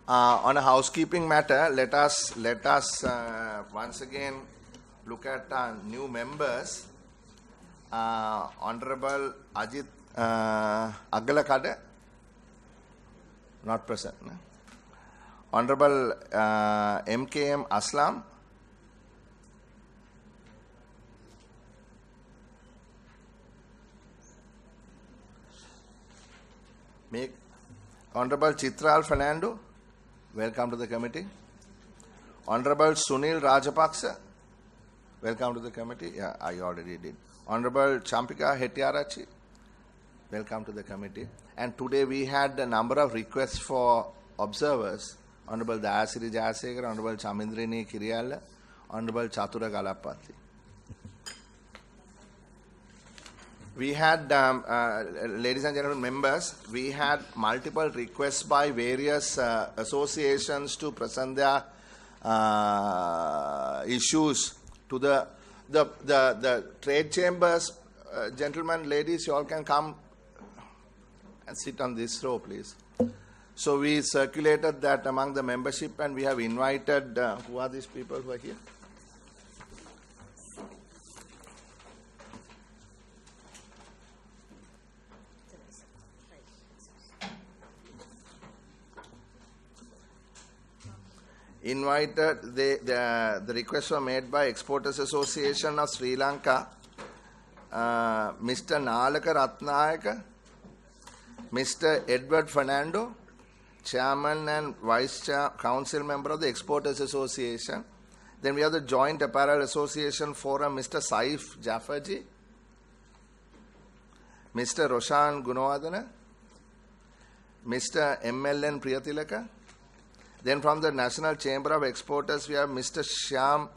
On a housekeeping matter, let us once again look at our new members. Honorable Ajit Agalakada, not present. No? Honorable MKM Aslam. Honorable Chitral Fernando, welcome to the committee. Honorable Sunil Rajapaksa, welcome to the committee. Yeah, I already did. Honorable Champika Hettiarachi, welcome to the committee. And today we had a number of requests for observers. Honorable Dayasiri Jayasekara, Honorable Chamindrini Kiriyalla, Honorable Chatura Galapati. We had, ladies and gentlemen members, we had multiple requests by various associations to present their issues to the trade chambers. Gentlemen, ladies, you all can come and sit on this row, please. So we circulated that among the membership, and we have invited, who are these people who are here? Invited, the requests were made by Exporters Association of Sri Lanka, Mr. Nalaka Ratnayaka, Mr. Edward Fernando, Chairman and Vice Chair, Council Member of the Exporters Association. Then we have the Joint Apparel Association Forum, Mr. Saif Jaffarji, Mr. Roshan Gunawardana, Mr. MLN Priyatilaka. Then from the National Chamber of Exporters, we have Mr. Shiham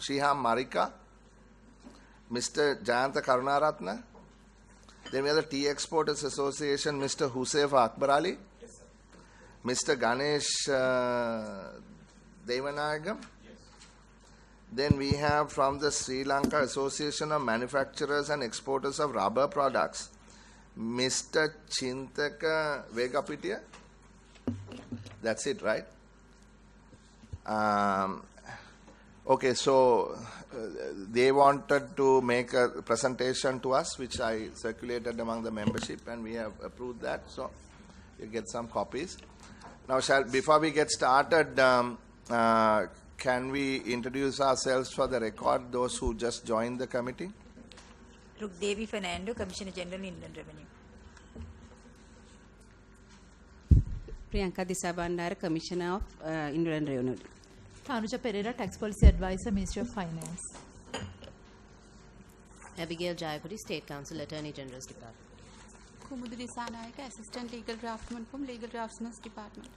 Marika, Mr. Jayanta Karunaratna. Then we have the Tea Exporters Association, Mr. Husefa Akbar Ali, Mr. Ganesh Devanagam. Then we have from the Sri Lanka Association of Manufacturers and Exporters of Rubber Products, Mr. Chintaka Vegapitia. That's it, right? Okay, so they wanted to make a presentation to us, which I circulated among the membership, and we have approved that. So you get some copies. Now, before we get started, can we introduce ourselves for the record, those who just joined the committee? Look, Devi Fernando, Commissioner General, Inland Revenue. Priyanka Disabandara, Commissioner of Inland Revenue. Tanuja Pereira, Tax Policy Advisor, Ministry of Finance. Abigail Jayapuri, State Council, Attorney General's Department. Kumudu Disanayaka, Assistant Legal Draftsman from Legal Draftsman's Department.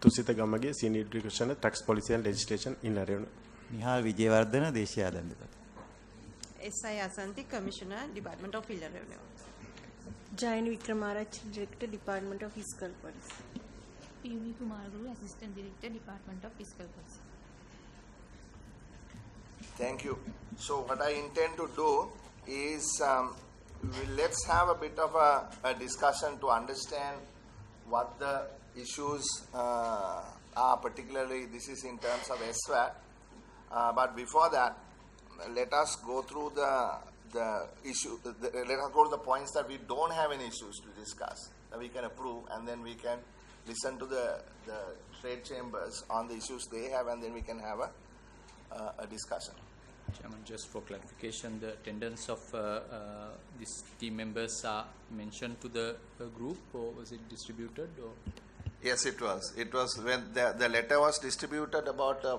Tusita Gamage, Senior Commissioner, Tax Policy and Legislation in Revenue. Nihal Vijayawardena, Deshiya Dandipati. S.I. Asanti, Commissioner, Department of Inland Revenue. Jain Vikramarach, Director, Department of Fiscal Policy. P.V. Kumaru, Assistant Director, Department of Fiscal Policy. Thank you. So what I intend to do is let's have a bit of a discussion to understand what the issues are, particularly this is in terms of SVAT. But before that, let us go through the issue. Let us go to the points that we don't have any issues to discuss, that we can approve, and then we can listen to the trade chambers on the issues they have, and then we can have a discussion. Chairman, just for clarification, the attendance of these team members are mentioned to the group, or was it distributed? Or? Yes, it was. It was when the letter was distributed about 2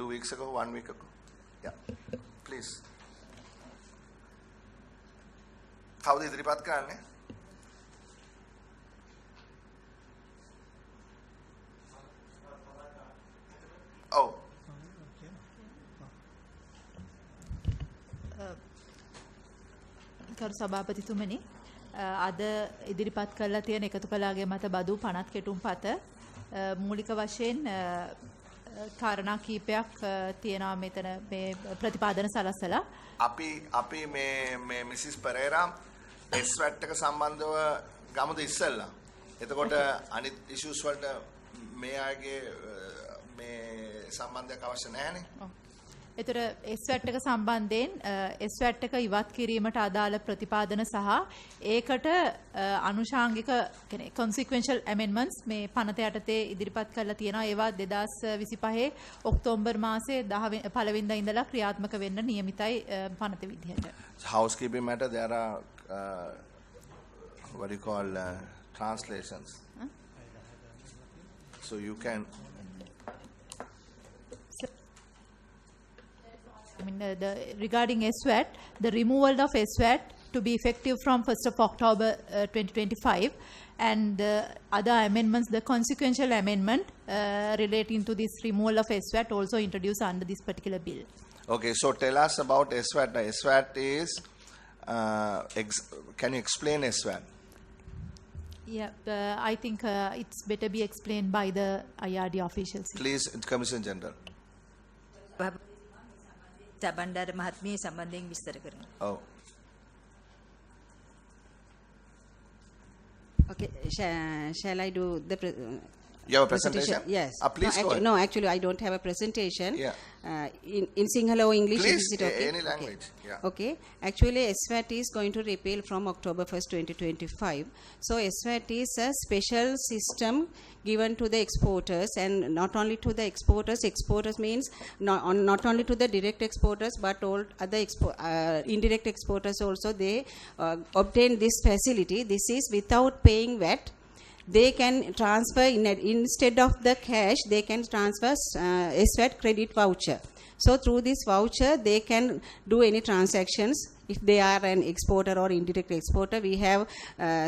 weeks ago, 1 week ago. Yeah, please. How did you report? Oh. කරු සභාපතිතුමනි අද ඉදිරිපත් කරලා තියෙන එකතු කළාගේ මත බදු 50 කෙටුම් පත මූලික වශයෙන් කාරණා කීපයක් තියෙනවා මෙතන මේ ප්‍රතිපාදන සලස්සලා අපි මේ මිසිස් පෙරේරා SVAT එක සම්බන්ධව ගමුද ඉස්සෙල්ලා එතකොට අනිත් ඉෂුස් වලට මේ අයගේ මේ සම්බන්ධයක් අවශ්‍ය නැහැනේ. එතකොට SVAT එක සම්බන්ධයෙන් SVAT එක ඉවත් කිරීමට අදාළ ප්‍රතිපාදන සහ ඒකට අනුශාංගික කියන්නේ consequential amendments මේ පනත යටතේ ඉදිරිපත් කරලා තියෙනවා. ඒවා 2025 ඔක්තෝබර් මාසයේ 10 පළවෙනිදා ඉඳලා ක්‍රියාත්මක වෙන්න නියමිතයි පනත විදිහට. Housekeeping matter, there are what do you call translations. So you can. Regarding SVAT, the removal of SVAT to be effective from 1st of October 2025, and other amendments, the consequential amendment relating to this removal of SVAT also introduced under this particular bill. Okay, so tell us about SVAT. Now, SVAT is, can you explain SVAT? Yeah, I think it's better be explained by the IRD officials. Please, Commissioner General. Bandara මහත්මිය සම්බන්ධයෙන් විස්තර කරනවා. Oh. Okay, shall I do the you have a presentation? Yes. Please go ahead. No, actually, I don't have a presentation. Yeah. In Sinhala or English, please, is it okay? any language. Okay. Yeah. Okay. Actually, SVAT is going to repeal from October 1st, 2025. So, SVAT is a special system given to the exporters, and not only to the exporters. Exporters means not only to the direct exporters, but all other indirect exporters also. They obtain this facility. This is without paying VAT. They can transfer instead of the cash, they can transfer SVAT credit voucher. So through this voucher, they can do any transactions. If they are an exporter or indirect exporter, we have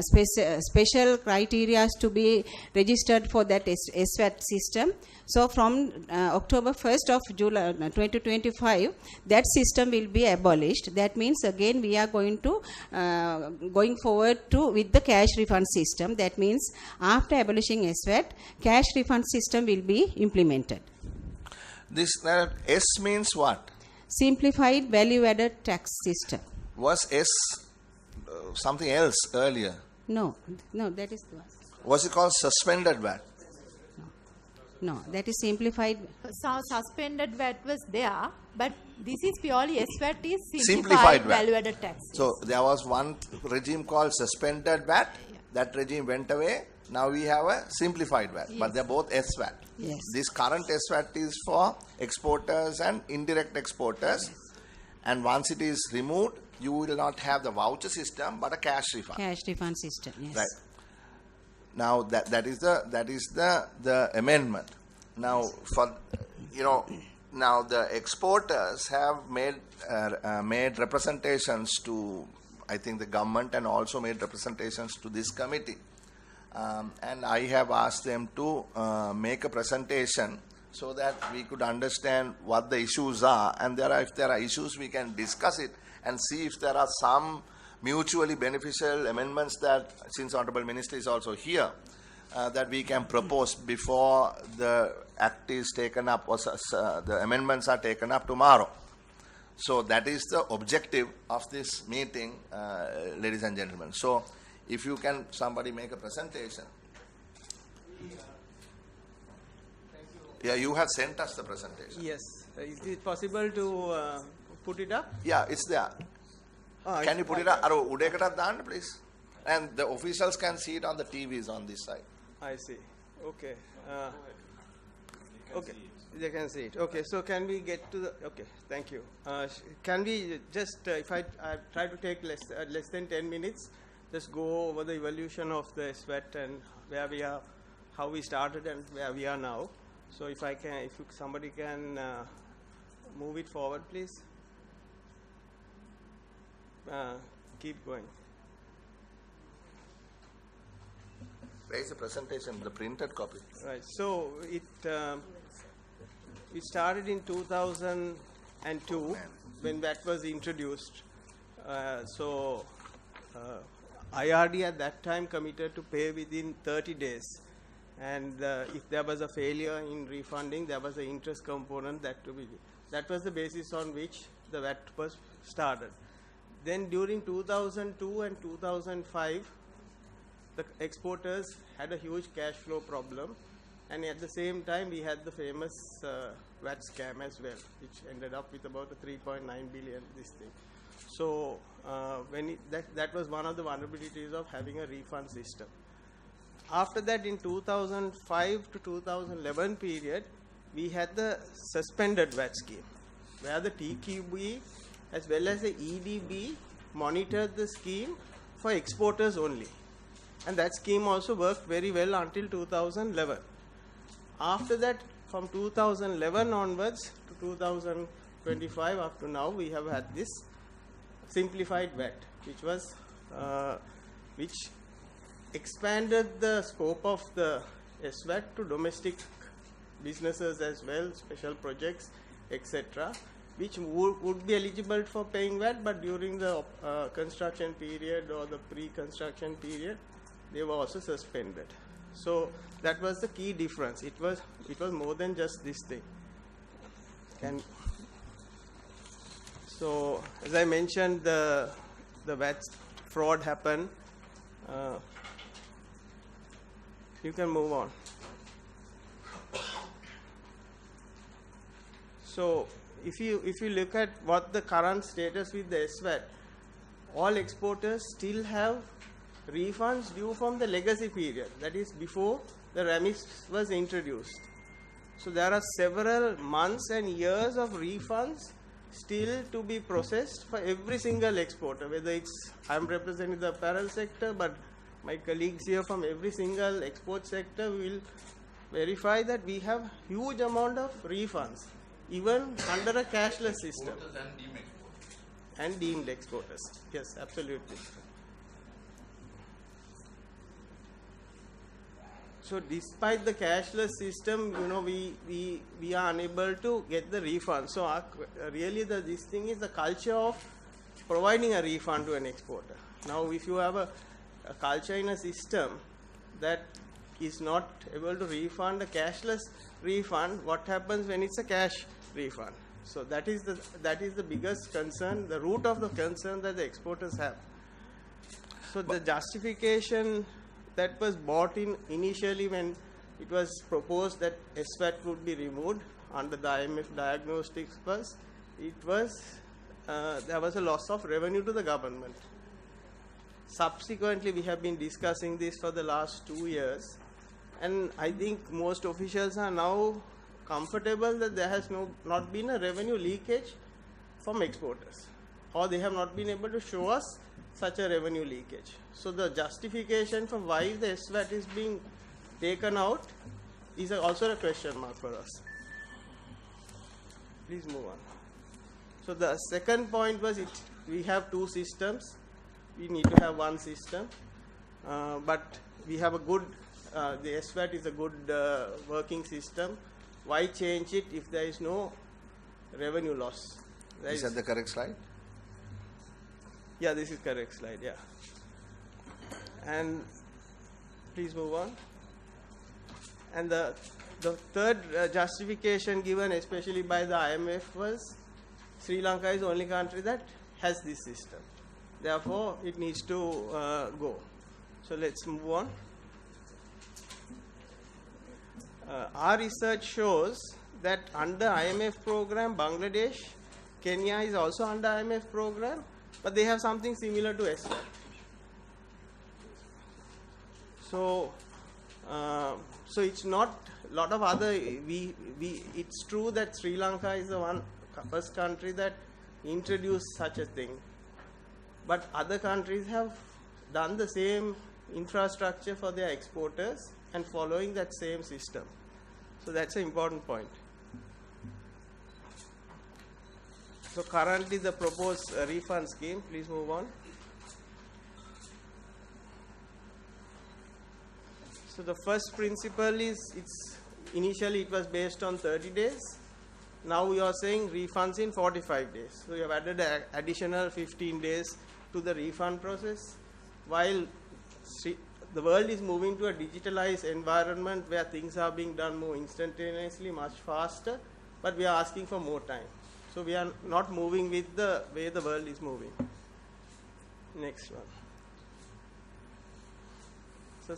special criteria to be registered for that SVAT system. So from October 1st of July 2025, that system will be abolished. That means again we are going to going forward to with the cash refund system. That means after abolishing SVAT, cash refund system will be implemented. This S means what? Simplified value-added tax system. Was S something else earlier? No, that is the one. Was it called suspended VAT? No, that is simplified. So suspended VAT was there, but this is purely SVAT is Simplified VAT. value-added tax. So there was one regime called suspended VAT. That regime went away. Now we have a simplified VAT, but they're both SVAT. Yes. This current SVAT is for exporters and indirect exporters, and once it is removed, you will not have the voucher system but a cash refund. Cash refund system. Yes. Right. Now that is the amendment. Now for now the exporters have made representations to, I think, the government, and also made representations to this committee. And I have asked them to make a presentation so that we could understand what the issues are, and if there are issues, we can discuss it and see if there are some mutually beneficial amendments that, since Honorable Minister is also here, that we can propose before the act is taken up, or the amendments are taken up tomorrow. So that is the objective of this meeting, ladies and gentlemen. So if you can, somebody make a presentation. Yeah, you have sent us the presentation. Yes. Is it possible to put it up? Yeah, it's there. Can you put it up? Udekata dan, please. And the officials can see it on the TVs on this side. I see. Okay. Okay. They can see it. Okay. So can we get to the? Okay. Thank you. Can we just, if I try to take less than 10 minutes, just go over the evolution of the SVAT and where we are, how we started and where we are now. So if somebody can move it forward, please. Keep going. Where is the presentation? The printed copy. Right. So it started in 2002 when VAT was introduced. IRD at that time committed to pay within 30 days, and if there was a failure in refunding, there was an interest component that was the basis on which the VAT was started. Then during 2002 and 2005, the exporters had a huge cash flow problem, And at the same time, we had the famous VAT scam as well, which ended up with about a 3.9 billion this thing. So that was one of the vulnerabilities of having a refund system. After that, in 2005 to 2011 period, we had the suspended VAT scheme, where the TQB as well as the EDB monitored the scheme for exporters only. And that scheme also worked very well until 2011. After that, from 2011 onwards to 2025 up to now, we have had this simplified VAT, which expanded the scope of the SVAT to domestic businesses as well, special projects, etc., which would be eligible for paying VAT, but during the construction period or the pre-construction period, they were also suspended. So that was the key difference. It was more than just this thing. So as I mentioned, the VAT fraud happened. You can move on. So if you look at what the current status with the SVAT, all exporters still have refunds due from the legacy period, that is before the RAMIS was introduced. So there are several months and years of refunds still to be processed for every single exporter, whether it's, I'm representing the apparel sector, but my colleagues here from every single export sector will verify that we have huge amount of refunds, even under a cashless system. And deemed exporters. Yes, absolutely. So despite the cashless system, we are unable to get the refund. So really this thing is the culture of providing a refund to an exporter. Now if you have a culture in a system that is not able to refund a cashless refund, what happens when it's a cash refund? So that is the biggest concern, the root of the concern that the exporters have. So the justification that was brought in initially when it was proposed that SVAT would be removed under the IMF diagnostics there was a loss of revenue to the government. Subsequently, we have been discussing this for the last 2 years, and I think most officials are now comfortable that there has not been a revenue leakage from exporters, or they have not been able to show us such a revenue leakage. So the justification for why the SVAT is being taken out is also a question mark for us. Please move on. So the second point was we have two systems. We need to have one system, but we have a good, the SVAT is a good working system. Why change it if there is no revenue loss? Is that the correct slide? Yeah, this is correct slide, yeah. And please move on. And the third justification given especially by the IMF was Sri Lanka is the only country that has this system. Therefore, it needs to go. So let's move on. Our research shows that under IMF program, Bangladesh, Kenya is also under IMF program, but they have something similar to SVAT. So it's not a lot of other. It's true that Sri Lanka is the first country that introduced such a thing, but other countries have done the same infrastructure for their exporters and following that same system. So that's an important point. So currently the proposed refund scheme, please move on. So the first principle is initially it was based on 30 days. Now we are saying refunds in 45 days. So we have added an additional 15 days to the refund process. While the world is moving to a digitalized environment where things are being done more instantaneously, much faster, but we are asking for more time. So we are not moving with the way the world is moving. Next one. So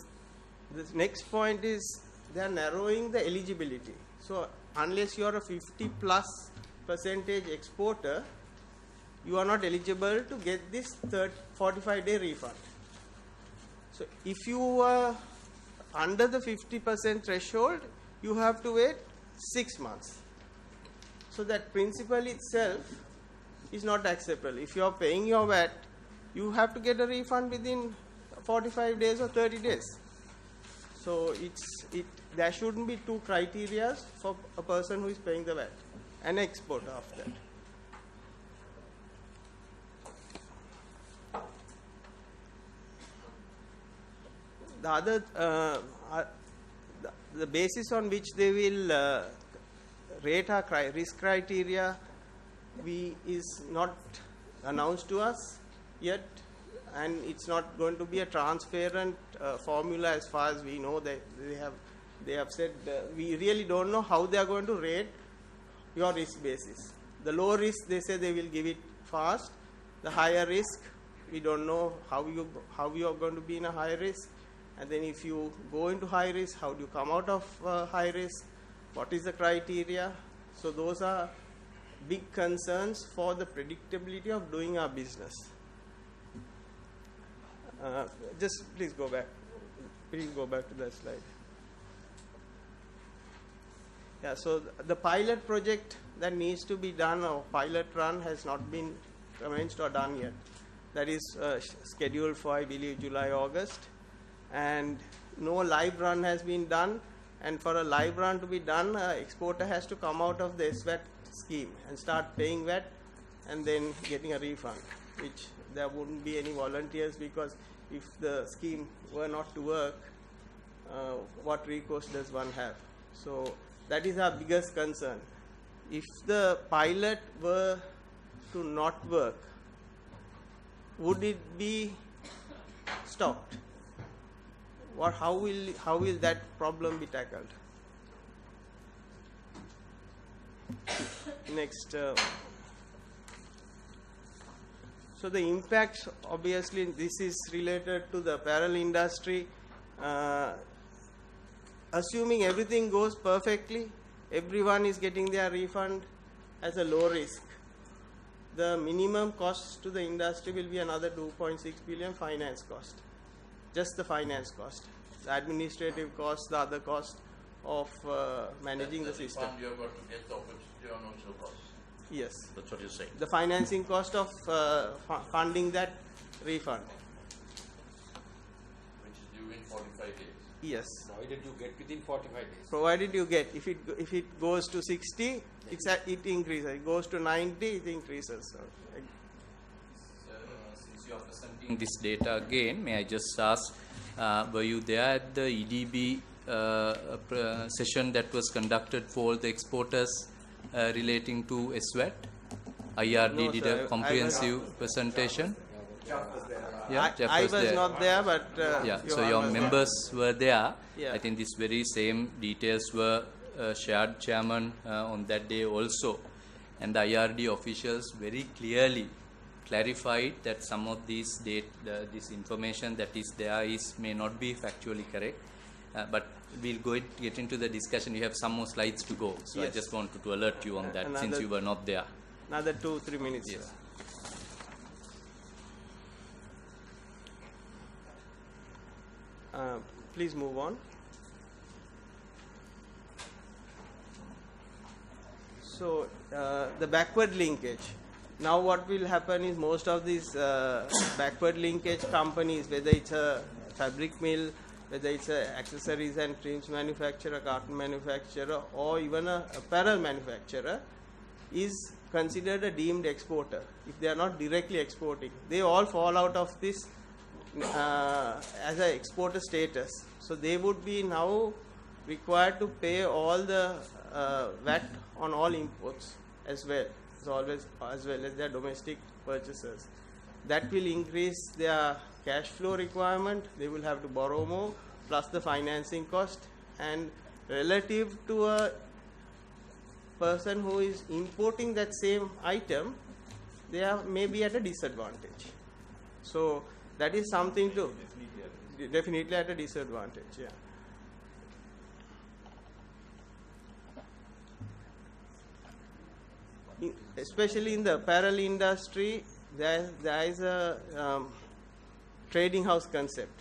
this next point is they are narrowing the eligibility. So unless you are a 50+% exporter, you are not eligible to get this 45-day refund. So if you are under the 50% threshold, you have to wait 6 months. So that principle itself is not acceptable. If you are paying your VAT, you have to get a refund within 45 days or 30 days. So there shouldn't be two criteria for a person who is paying the VAT, an exporter of that. The other, the basis on which they will rate our risk criteria is not announced to us yet, and it's not going to be a transparent formula as far as we know. They have said we really don't know how they are going to rate your risk basis. The low risk, they say they will give it fast. The higher risk, we don't know how you are going to be in a high risk. And then if you go into high risk, how do you come out of high risk? What is the criteria? So those are big concerns for the predictability of doing our business. Just please go back. Please go back to that slide. Yeah, so the pilot project that needs to be done, or pilot run, has not been commenced or done yet. That is scheduled for, I believe, July, August. And no live run has been done. And for a live run to be done, exporter has to come out of the SVAT scheme and start paying VAT and then getting a refund, which there wouldn't be any volunteers, because if the scheme were not to work, what recourse does one have? So that is our biggest concern. If the pilot were to not work, would it be stopped? Or how will that problem be tackled? Next. So the impacts, obviously, this is related to the apparel industry. Assuming everything goes perfectly, everyone is getting their refund as a low risk, the minimum cost to the industry will be another 2.6 billion finance cost. Just the finance cost, the administrative cost, the other cost of managing the system. You're going to get the opportunity on also cost. Yes. That's what you're saying. The financing cost of funding that refund. Which is due in 45 days. Yes. Provided you get within 45 days. Provided you get. If it goes to 60, it increases. It goes to 90, it increases. So, since you are presenting this data again, may I just ask, were you there at the EDB session that was conducted for all the exporters relating to SVAT? IRD No, did sir, a comprehensive presentation. Yeah, Jeff I was there. not there, but yeah, so your members were there. Yeah. I think these very same details were shared, Chairman, on that day also, and the IRD officials very clearly clarified that some of these this information that is there may not be factually correct, but we'll get into the discussion. You have some more slides to go, so Yes. I just wanted to alert you on that since you were not there. Another 2-3 minutes. Yes. Please move on. So the backward linkage. Now what will happen is most of these backward linkage companies, whether it's a fabric mill, whether it's a accessories and trims manufacturer, carton manufacturer, or even a apparel manufacturer, is considered a deemed exporter if they are not directly exporting. They all fall out of this as an exporter status. So they would be now required to pay all the VAT on all imports as well, as well as their domestic purchases. That will increase their cash flow requirement. They will have to borrow more, plus the financing cost, and relative to a person who is importing that same item, they are maybe at a disadvantage. So that is something to definitely at a disadvantage. Yeah. especially in the apparel industry, there is a trading house concept.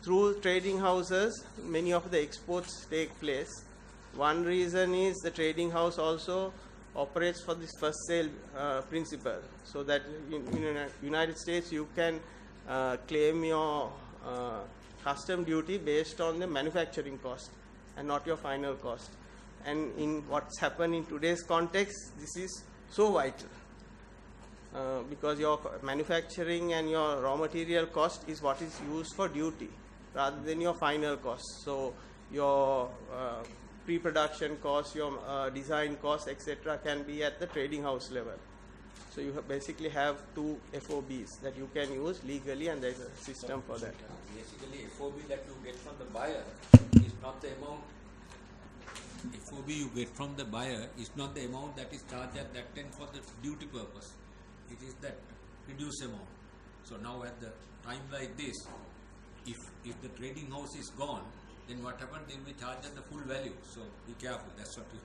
Through trading houses, many of the exports take place. One reason is the trading house also operates for this first sale principle, so that in United States you can claim your custom duty based on the manufacturing cost and not your final cost. And in what's happened in today's context, this is so vital because your manufacturing and your raw material cost is what is used for duty rather than your final cost. So your pre-production cost, your design cost, etc. can be at the trading house level. So you basically have two FOBs that you can use legally, and there is a system for that. Basically, FOB that you get from the buyer is not the amount. FOB you get from the buyer is not the amount that is charged at that time for the duty purpose. It is that reduced amount. So now at the time like this, if the trading house is gone, then what happens? They will be charged at the full value. So be careful. That's what we.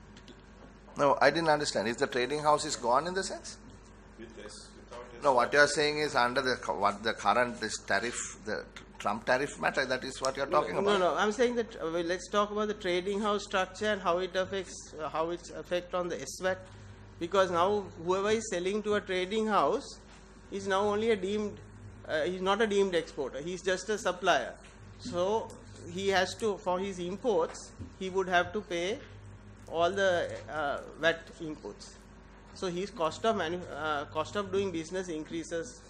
No, I didn't understand. If the trading house is gone in the sense? With this, without this. No, what you are saying is under the current this tariff, the Trump tariff matter. That is what you are talking about. No. I'm saying that let's talk about the trading house structure and how it affects how its effect on the SVAT. Because now whoever is selling to a trading house is now only a deemed. He's not a deemed exporter. He's just a supplier. So he has to, for his imports, he would have to pay all the VAT inputs. So his cost of doing business increases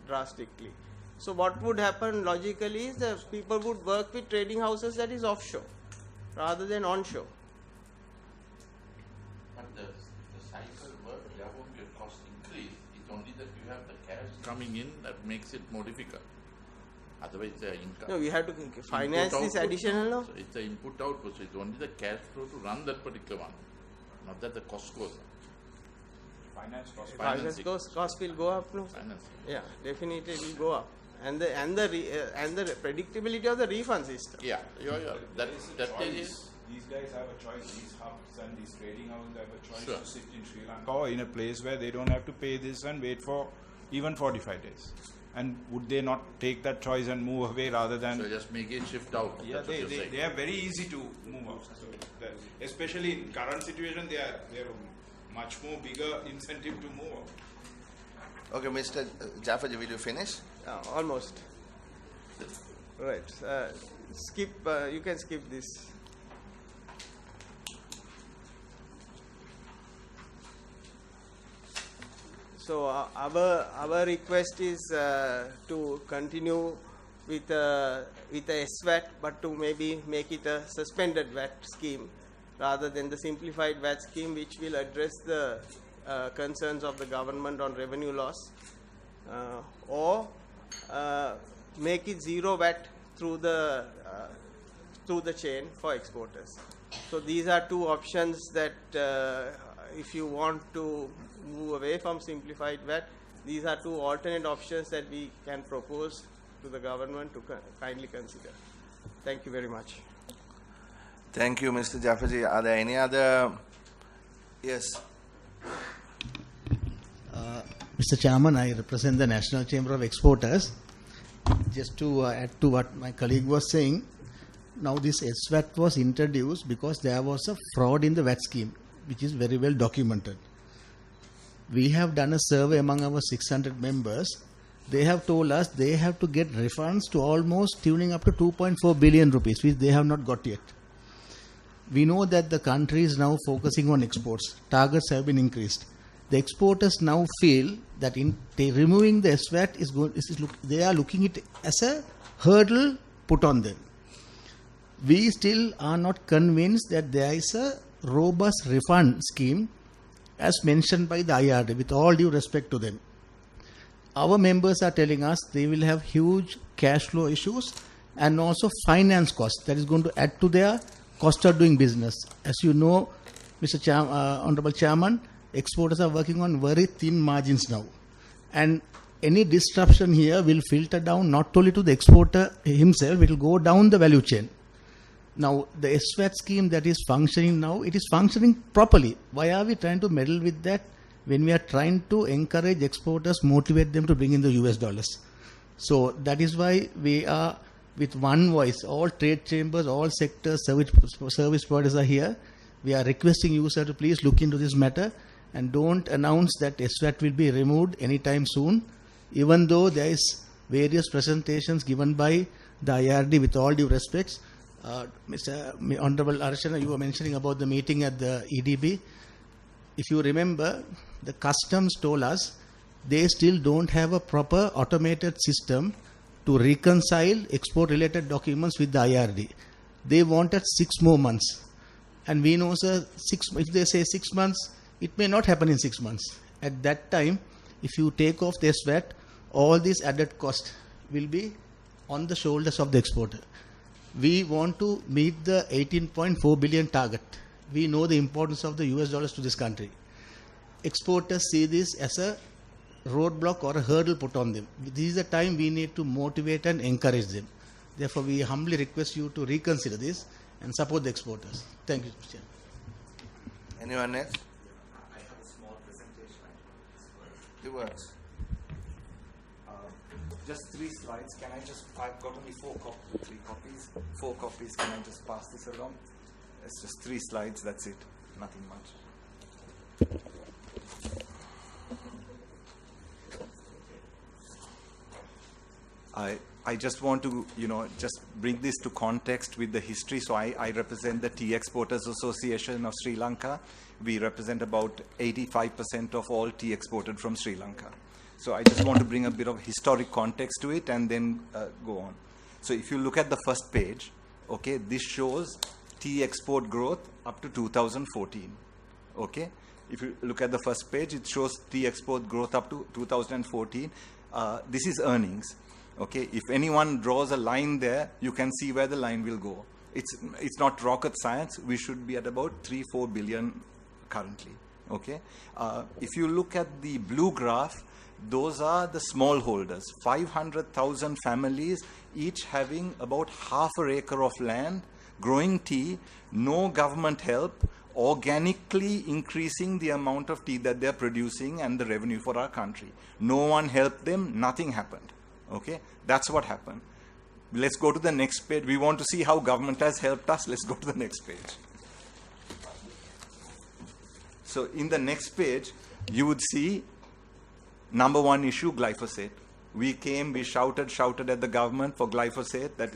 drastically. So what would happen logically is that people would work with trading houses that is offshore rather than onshore. But the size of work, there won't be a cost increase. It's only that you have the cash coming in that makes it more difficult. Otherwise, the income. No, we have to finance this additional. No? So it's the input output. So it's only the cash flow to run that particular one, not that the cost goes up. Finance cost will go up. No? Finance. Yeah, definitely it will go up. And the predictability of the refund system. Yeah. That is. These guys have a choice. These hubs and these trading houses have a choice Sure. to sit in Sri Lanka or in a place where they don't have to pay this and wait for even 45 days. And would they not take that choice and move away rather than... So just make it shift out. Yeah, they are very easy to move out. So especially in current situation, they are much more bigger incentive to move out. Okay, Mr. Jaffarji, will you finish? Almost. Right. Skip. You can skip this. So our request is to continue with a SVAT, but to maybe make it a suspended VAT scheme rather than the simplified VAT scheme, which will address the concerns of the government on revenue loss, or make it zero VAT through the chain for exporters. So these are two options that if you want to move away from simplified VAT, these are two alternate options that we can propose to the government to kindly consider. Thank you very much. Thank you, Mr. Jaffarji. Are there any other? Yes. Mr. Chairman, I represent the National Chamber of Exporters. Just to add to what my colleague was saying, now this SVAT was introduced because there was a fraud in the VAT scheme, which is very well documented. We have done a survey among our 600 members. They have told us they have to get refunds to almost tuning up to 2.4 billion rupees, which they have not got yet. We know that the country is now focusing on exports. Targets have been increased. The exporters now feel that removing the SVAT they are looking at it as a hurdle put on them. We still are not convinced that there is a robust refund scheme as mentioned by the IRD, with all due respect to them. Our members are telling us they will have huge cash flow issues and also finance costs that is going to add to their cost of doing business. As you know, Mr. Honorable Chairman, exporters are working on very thin margins now. And any disruption here will filter down not only to the exporter himself, it will go down the value chain. Now, the SVAT scheme that is functioning now, it is functioning properly. Why are we trying to meddle with that when we are trying to encourage exporters, motivate them to bring in the US dollars. So that is why we are with one voice, all trade chambers, all sectors, service providers are here. We are requesting you, sir, to please look into this matter and don't announce that SVAT will be removed anytime soon, even though there is various presentations given by the IRD with all due respects. Mr. Honorable Archana, you were mentioning about the meeting at the EDB. If you remember, the customs told us they still don't have a proper automated system to reconcile export-related documents with the IRD. They wanted 6 more months. And we know, sir, if they say 6 months, it may not happen in 6 months. At that time, if you take off the SVAT, all this added cost will be on the shoulders of the exporter. We want to meet the 18.4 billion target. We know the importance of the US dollars to this country. Exporters see this as a roadblock or a hurdle put on them. This is the time we need to motivate and encourage them. Therefore, we humbly request you to reconsider this and support the exporters. Thank you, Mr. Chairman. Anyone else? I have a small presentation. It works. Just 3 slides. Can I just, I've got only 3 copies. 4 copies. Can I just pass this along? It's just 3 slides. That's it. Nothing much. I just want to, just bring this to context with the history. So I represent the Tea Exporters Association of Sri Lanka. We represent about 85% of all tea exported from Sri Lanka. So I just want to bring a bit of historic context to it and then go on. So if you look at the first page, okay, this shows tea export growth up to 2014. Okay, if you look at the first page, it shows tea export growth up to 2014. This is earnings. Okay, if anyone draws a line there, you can see where the line will go. It's not rocket science. We should be at about 3-4 billion currently. Okay, if you look at the blue graph, those are the smallholders, 500,000 families, each having about half an acre of land, growing tea, no government help, organically increasing the amount of tea that they're producing and the revenue for our country. No one helped them, nothing happened. Okay, that's what happened. Let's go to the next page. We want to see how government has helped us. Let's go to the next page. So in the next page, you would see number 1 issue, glyphosate. We came, we shouted at the government for glyphosate that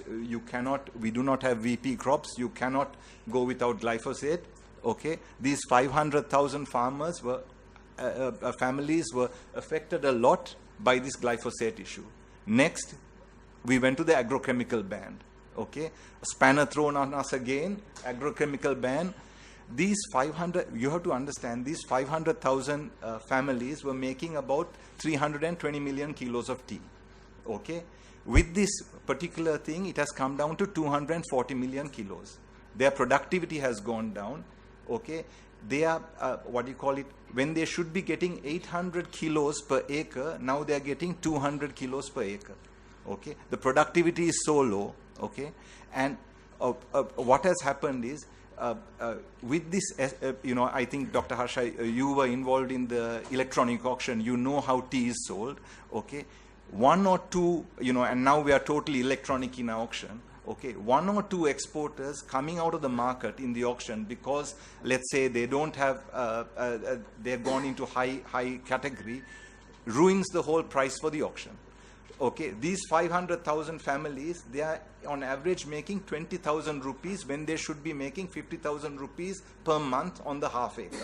we do not have VP crops, you cannot go without glyphosate. Okay, these 500,000 farmers families were affected a lot by this glyphosate issue. Next, we went to the agrochemical ban. Okay, spanner thrown on us again, agrochemical ban. These 500, you have to understand, these 500,000 families were making about 320 million kilos of tea. Okay, with this particular thing, it has come down to 240 million kilos. Their productivity has gone down. Okay, they are, when they should be getting 800 kilos per acre, now they are getting 200 kilos per acre. Okay, the productivity is so low. Okay, and what has happened is, with this, I think Dr. Harsha, you were involved in the electronic auction. You know how tea is sold. Okay, 1 or 2, and now we are totally electronic in our auction. Okay, 1 or 2 exporters coming out of the market in the auction because, let's say, they don't have, they've gone into high category, ruins the whole price for the auction. Okay, these 500,000 families, they are on average making 20,000 rupees when they should be making 50,000 rupees per month on the half acre.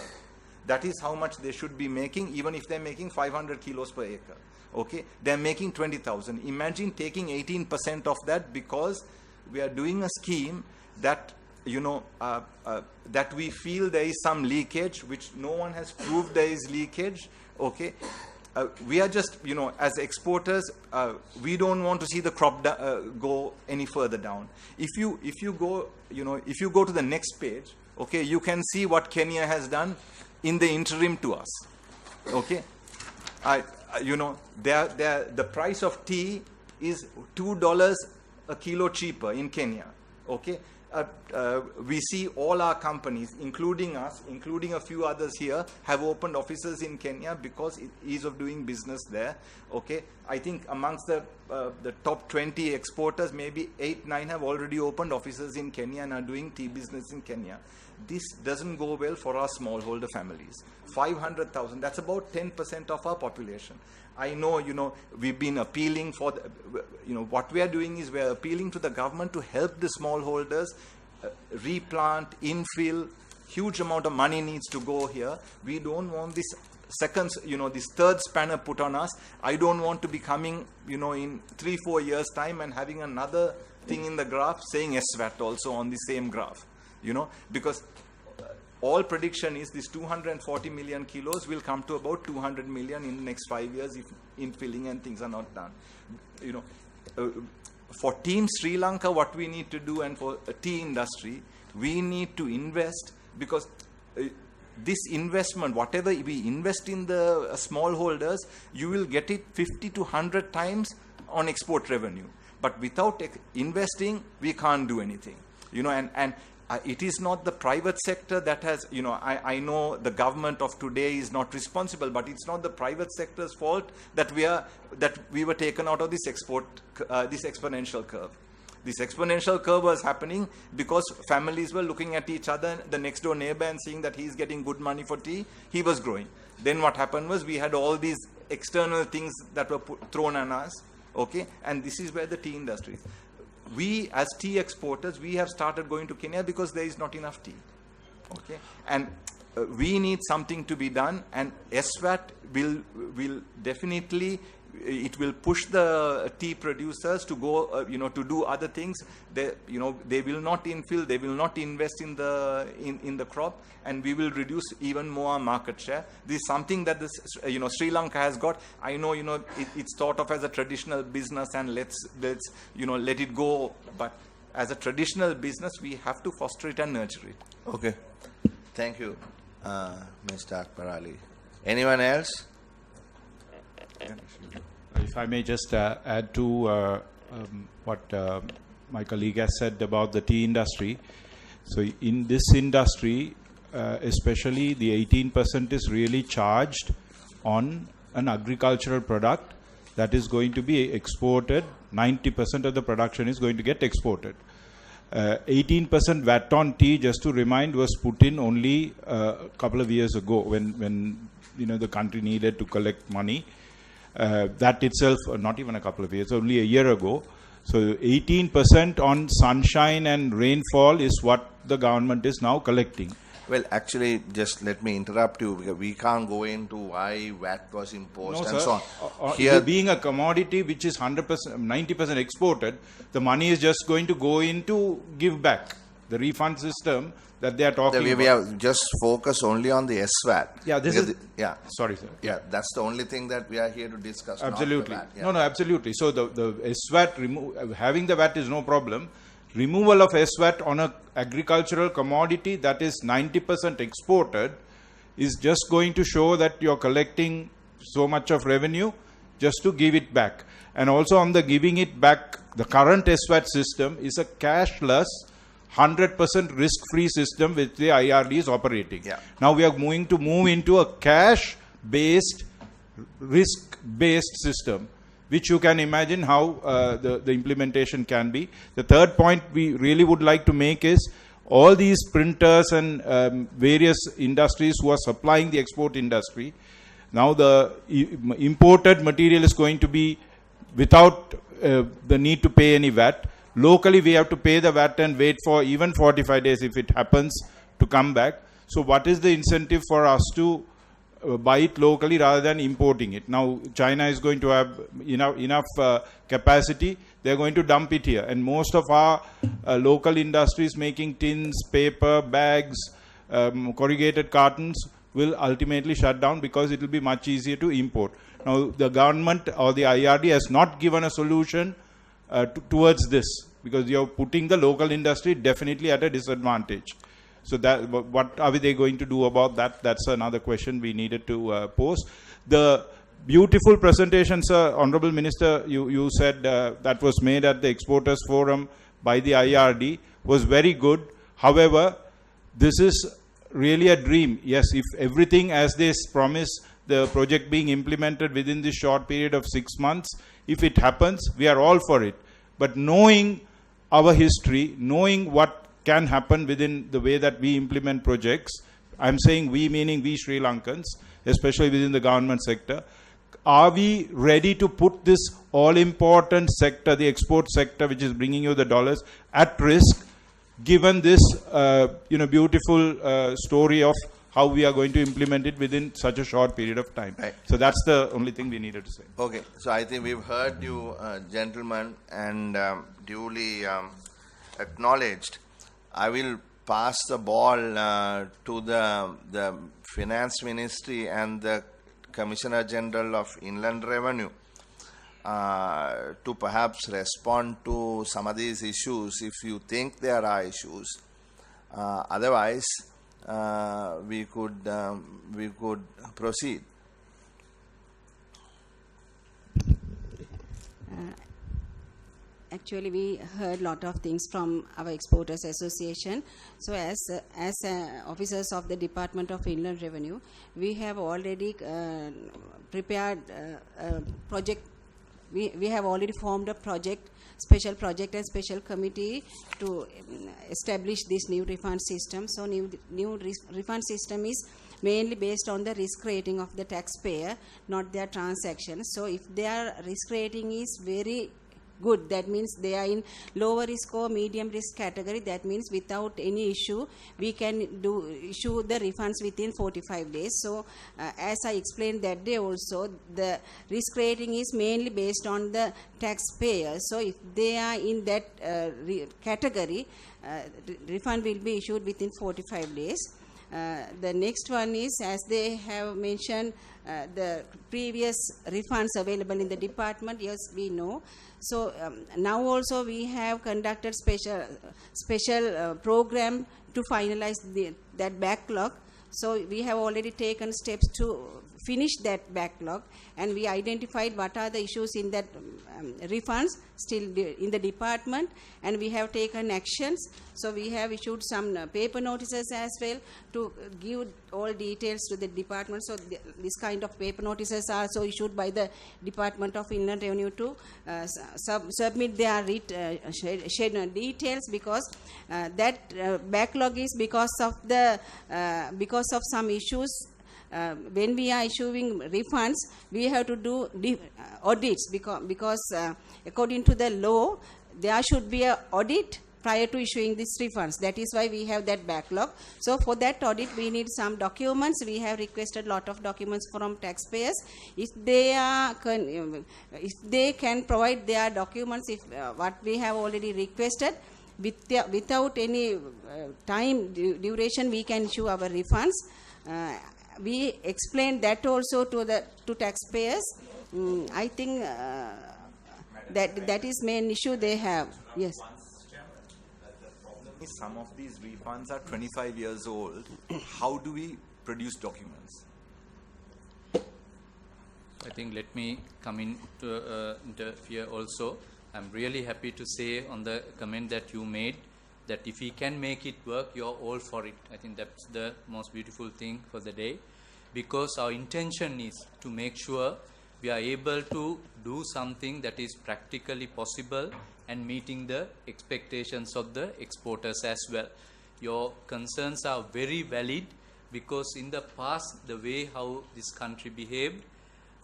That is how much they should be making, even if they're making 500 kilos per acre. Okay, they're making 20,000. Imagine taking 18% of that, because we are doing a scheme that, that we feel there is some leakage, which no one has proved there is leakage. Okay. We are just, as exporters, we don't want to see the crop go any further down. If you go to the next page, okay, you can see what Kenya has done in the interim to us. Okay, the price of tea is $2 a kilo cheaper in Kenya. Okay, we see all our companies, including us, including a few others here, have opened offices in Kenya because ease of doing business there. Okay, I think amongst the top 20 exporters, maybe 8-9 have already opened offices in Kenya and are doing tea business in Kenya. This doesn't go well for our smallholder families. 500,000, that's about 10% of our population. I know, we've been appealing for, what we are doing is we're appealing to the government to help the smallholders replant, infill. Huge amount of money needs to go here. We don't want this this third spanner put on us. I don't want to be coming, in 3-4 years' time and having another thing in the graph saying SVAT also on the same graph, because all prediction is this 240 million kilos will come to about 200 million in the next 5 years if infilling and things are not done. For Team Sri Lanka, what we need to do, and for a tea industry, we need to invest, because this investment, whatever we invest in the smallholders, you will get it 50 to 100 times on export revenue. But without investing, we can't do anything. It is not the private sector that has, I know the government of today is not responsible, but it's not the private sector's fault that we were taken out of this exponential curve. This exponential curve was happening because families were looking at each other, the next door neighbor, and seeing that he's getting good money for tea, he was growing. Then what happened was we had all these external things that were thrown on us, okay, and this is where the tea industry is. We, as tea exporters, we have started going to Kenya because there is not enough tea. Okay, and we need something to be done, and SVAT will definitely, it will push the tea producers to go, to do other things. They will not infill, they will not invest in the crop, and we will reduce even more our market share. This is something that Sri Lanka has got. I know, it's thought of as a traditional business, and let's let it go. But as a traditional business, we have to foster it and nurture it. Okay, thank you, Mr. Akbar Ali. Anyone else? If I may just add to what my colleague has said about the tea industry. So in this industry, especially the 18% is really charged on an agricultural product that is going to be exported. 90% of the production is going to get exported. 18% VAT on tea, just to remind, was put in only a couple of years ago when the country needed to collect money. That itself, not even a couple of years, only a year ago. So 18% on sunshine and rainfall is what the government is now collecting. Well, actually, just let me interrupt you, because we can't go into why VAT was imposed and so on. Here, being a commodity which is 100%, 90% exported, the money is just going to go into give back. The refund system that they are talking about. We have just focused only on the SVAT. Yeah, this is... Sorry, sir. Yeah, that's the only thing that we are here to discuss. Absolutely. Not the VAT. No, absolutely. So the SVAT, having the VAT is no problem. Removal of SVAT on an agricultural commodity that is 90% exported is just going to show that you're collecting so much of revenue just to give it back. And also on the giving it back, the current SVAT system is a cashless 100% risk-free system which the IRD is operating. Yeah. Now we are moving into a cash-based, risk-based system, which you can imagine how the implementation can be. The third point we really would like to make is all these printers and various industries who are supplying the export industry, now the imported material is going to be without the need to pay any VAT. Locally, we have to pay the VAT and wait for even 45 days if it happens to come back. So what is the incentive for us to buy it locally rather than importing it? Now, China is going to have enough capacity. They're going to dump it here. And most of our local industries making tins, paper, bags, corrugated cartons will ultimately shut down because it will be much easier to import. Now, the government or the IRD has not given a solution towards this, because you're putting the local industry definitely at a disadvantage. So that, what are they going to do about that? That's another question we needed to pose. The beautiful presentation, sir, Honorable Minister, you said that was made at the Exporters Forum by the IRD was very good. However, this is really a dream. Yes, if everything as they promise, the project being implemented within this short period of 6 months, if it happens, we are all for it. But knowing our history, knowing what can happen within the way that we implement projects, I'm saying we meaning we Sri Lankans, especially within the government sector, are we ready to put this all-important sector, the export sector, which is bringing you the dollars, at risk, given this beautiful story of how we are going to implement it within such a short period of time. Right. So that's the only thing we needed to say. Okay, so I think we've heard you, gentlemen, and duly acknowledged. I will pass the ball to the Finance Ministry and the Commissioner General of Inland Revenue to perhaps respond to some of these issues if you think there are issues. Otherwise, we could proceed. Actually, we heard a lot of things from our Exporters Association. So as officers of the Department of Inland Revenue, we have already prepared a project. We have already formed a special project and special committee to establish this new refund system. So new refund system is mainly based on the risk rating of the taxpayer, not their transactions. So if their risk rating is very good, that means they are in lower risk or medium risk category, that means without any issue we can issue the refunds within 45 days. So as I explained that day also, the risk rating is mainly based on the taxpayer. So if they are in that category, refund will be issued within 45 days. The next one is, as they have mentioned, the previous refunds available in the department. Yes, we know. So now also we have conducted special program to finalize that backlog. So we have already taken steps to finish that backlog, and we identified what are the issues in that refunds still in the department, and we have taken actions. So we have issued some paper notices as well to give all details to the department. So this kind of paper notices are also issued by the Department of Inland Revenue to submit their details, because that backlog is because of some issues. When we are issuing refunds, we have to do audits because according to the law, there should be an audit prior to issuing these refunds. That is why we have that backlog. So for that audit, we need some documents. We have requested a lot of documents from taxpayers. If they can provide their documents, what we have already requested, without any time duration, we can issue our refunds. We explained that also to taxpayers. I think that is main issue they have. Yes. Some of these refunds are 25 years old. How do we produce documents? I think let me come in to interfere also. I'm really happy to say on the comment that you made, that if we can make it work, you're all for it. I think that's the most beautiful thing for the day, because our intention is to make sure we are able to do something that is practically possible and meeting the expectations of the exporters as well. Your concerns are very valid, because in the past, the way how this country behaved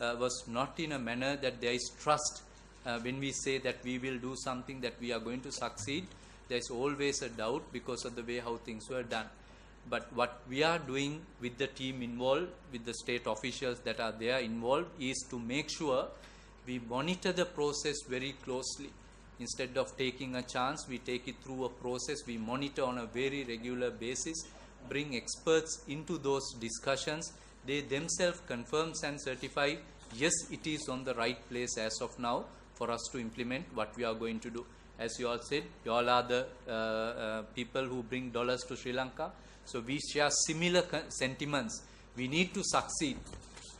was not in a manner that there is trust. When we say that we will do something, that we are going to succeed, there is always a doubt because of the way how things were done. But what we are doing with the team involved, with the state officials that are there involved, is to make sure we monitor the process very closely. Instead of taking a chance, we take it through a process, we monitor on a very regular basis, bring experts into those discussions. They themselves confirm and certify, yes, it is on the right place as of now for us to implement what we are going to do. As you all said, you all are the people who bring dollars to Sri Lanka. So we share similar sentiments. We need to succeed.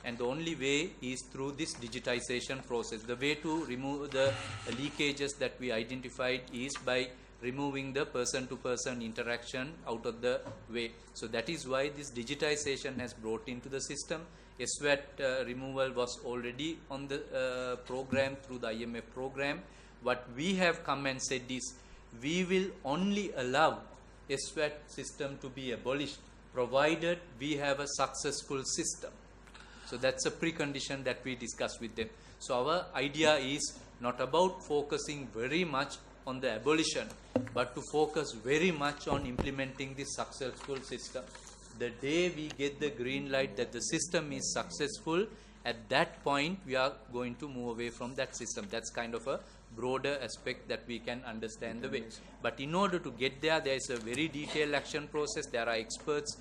And the only way is through this digitization process. The way to remove the leakages that we identified is by removing the person-to-person interaction out of the way. So that is why this digitization has brought into the system. SVAT removal was already on the program through the IMF program. What we have come and said is, we will only allow SVAT system to be abolished provided we have a successful system. So that's a precondition that we discuss with them. So our idea is not about focusing very much on the abolition, but to focus very much on implementing this successful system. The day we get the green light that the system is successful, at that point we are going to move away from that system. That's kind of a broader aspect that we can understand the way. But in order to get there, there is a very detailed action process. There are experts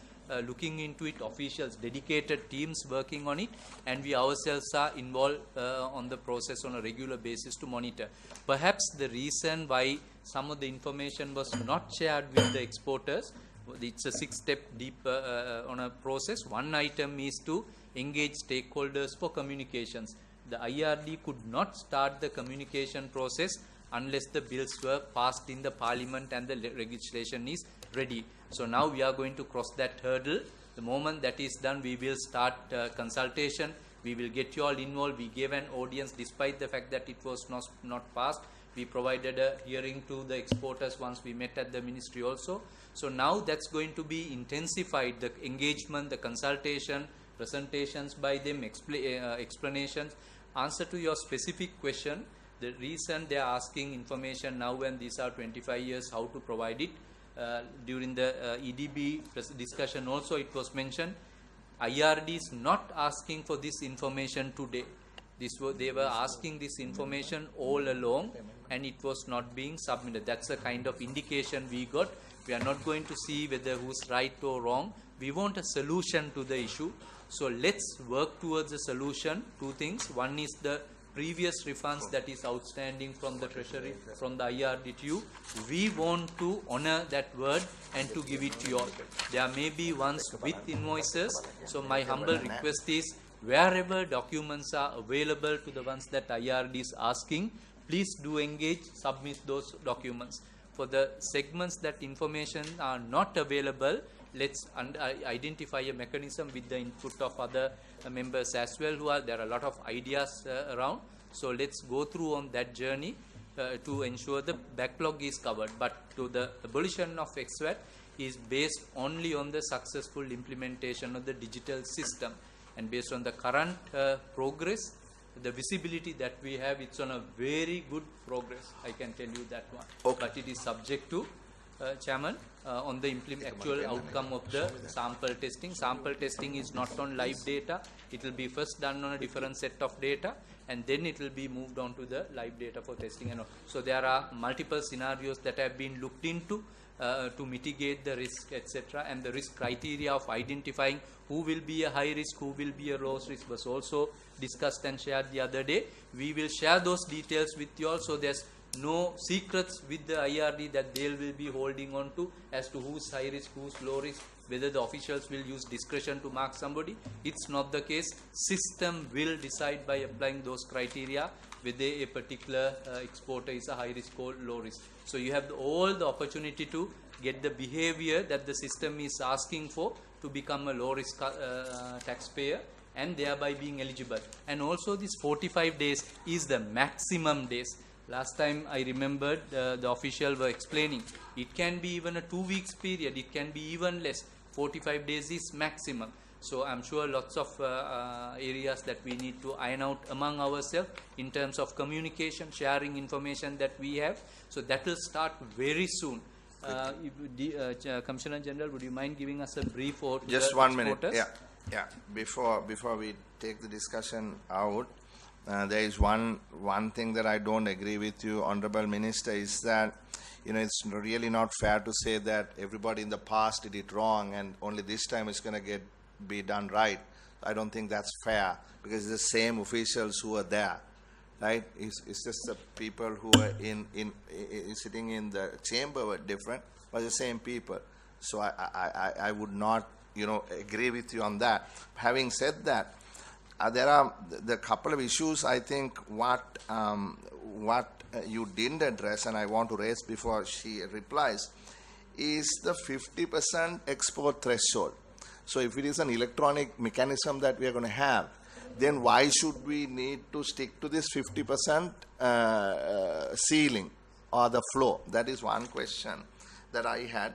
looking into it, officials, dedicated teams working on it, and we ourselves are involved on the process on a regular basis to monitor. Perhaps the reason why some of the information was not shared with the exporters, it's a 6-step deep on a process. One item is to engage stakeholders for communications. The IRD could not start the communication process unless the bills were passed in the parliament and the legislation is ready. So now we are going to cross that hurdle. The moment that is done, we will start consultation. We will get you all involved. We gave an audience despite the fact that it was not passed. We provided a hearing to the exporters once we met at the ministry also. So now that's going to be intensified, the engagement, the consultation, presentations by them, explanations. Answer to your specific question, the reason they are asking information now when these are 25 years, how to provide it. During the EDB discussion also it was mentioned, IRD is not asking for this information today. They were asking this information all along and it was not being submitted. That's the kind of indication we got. We are not going to see whether who's right or wrong. We want a solution to the issue. So let's work towards a solution. Two things. One is the previous refunds that is outstanding from the Treasury, from the IRD to you. We want to honor that word and to give it to you all. There may be ones with invoices. So my humble request is, wherever documents are available to the ones that IRD is asking, please do engage, submit those documents. For the segments that information are not available, let's identify a mechanism with the input of other members as well. There are a lot of ideas around. So let's go through on that journey to ensure the backlog is covered. But to the abolition of SVAT is based only on the successful implementation of the digital system. And based on the current progress, the visibility that we have, it's on a very good progress. I can tell you that one. Okay. But it is subject to, Chairman, on the actual outcome of the sample testing. Sample testing is not on live data. It will be first done on a different set of data and then it will be moved on to the live data for testing and all. So there are multiple scenarios that have been looked into to mitigate the risk, etc. And the risk criteria of identifying who will be a high risk, who will be a low risk was also discussed and shared the other day. We will share those details with you all, so there's no secrets with the IRD that they will be holding on to as to who's high risk, who's low risk, whether the officials will use discretion to mark somebody. It's not the case. System will decide by applying those criteria whether a particular exporter is a high risk or low risk. So you have all the opportunity to get the behavior that the system is asking for to become a low risk taxpayer and thereby being eligible. And also this 45 days is the maximum days. Last time I remembered the official were explaining, it can be even a 2 weeks period, it can be even less. 45 days is maximum. So I'm sure lots of areas that we need to iron out among ourselves in terms of communication, sharing information that we have. So that will start very soon. Commissioner General, would you mind giving us a brief or just 1 minute? Yeah. Before we take the discussion out, there is one thing that I don't agree with you, Honorable Minister, is that it's really not fair to say that everybody in the past did it wrong and only this time it's going to be done right. I don't think that's fair, because it's the same officials who are there, right? It's just the people who are sitting in the chamber were different, but the same people. So I would not agree with you on that. Having said that, there are the couple of issues. I think what you didn't address, and I want to raise before she replies, is the 50% export threshold. So if it is an electronic mechanism that we are going to have, then why should we need to stick to this 50% ceiling or the floor? That is one question that I had.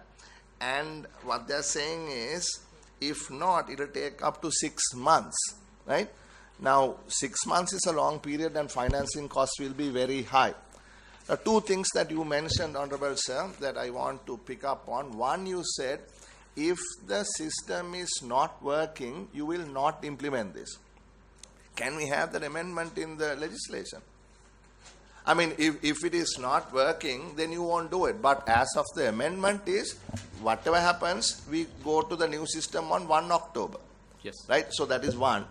And what they're saying is, if not, it will take up to 6 months, right? Now, 6 months is a long period and financing costs will be very high. Two things that you mentioned, Honorable Sir, that I want to pick up on. One, you said, if the system is not working, you will not implement this. Can we have that amendment in the legislation? I mean, if it is not working, then you won't do it. But as of the amendment is, whatever happens, we go to the new system on 1 October. Yes. Right? So that is one.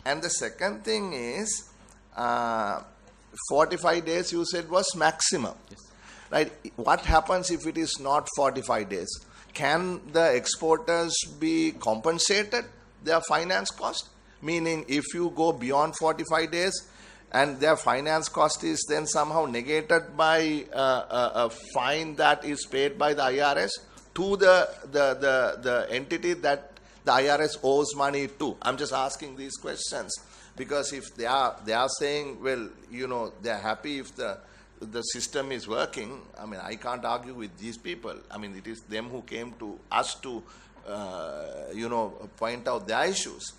And the second thing is, 45 days you said was maximum. Yes. Right? What happens if it is not 45 days? Can the exporters be compensated their finance cost? Meaning, if you go beyond 45 days and their finance cost is then somehow negated by a fine that is paid by the IRS to the entity that the IRS owes money to. I'm just asking these questions because if they are saying, well, you know, they're happy if the system is working. I mean, I can't argue with these people. I mean, it is them who came to us to, point out their issues.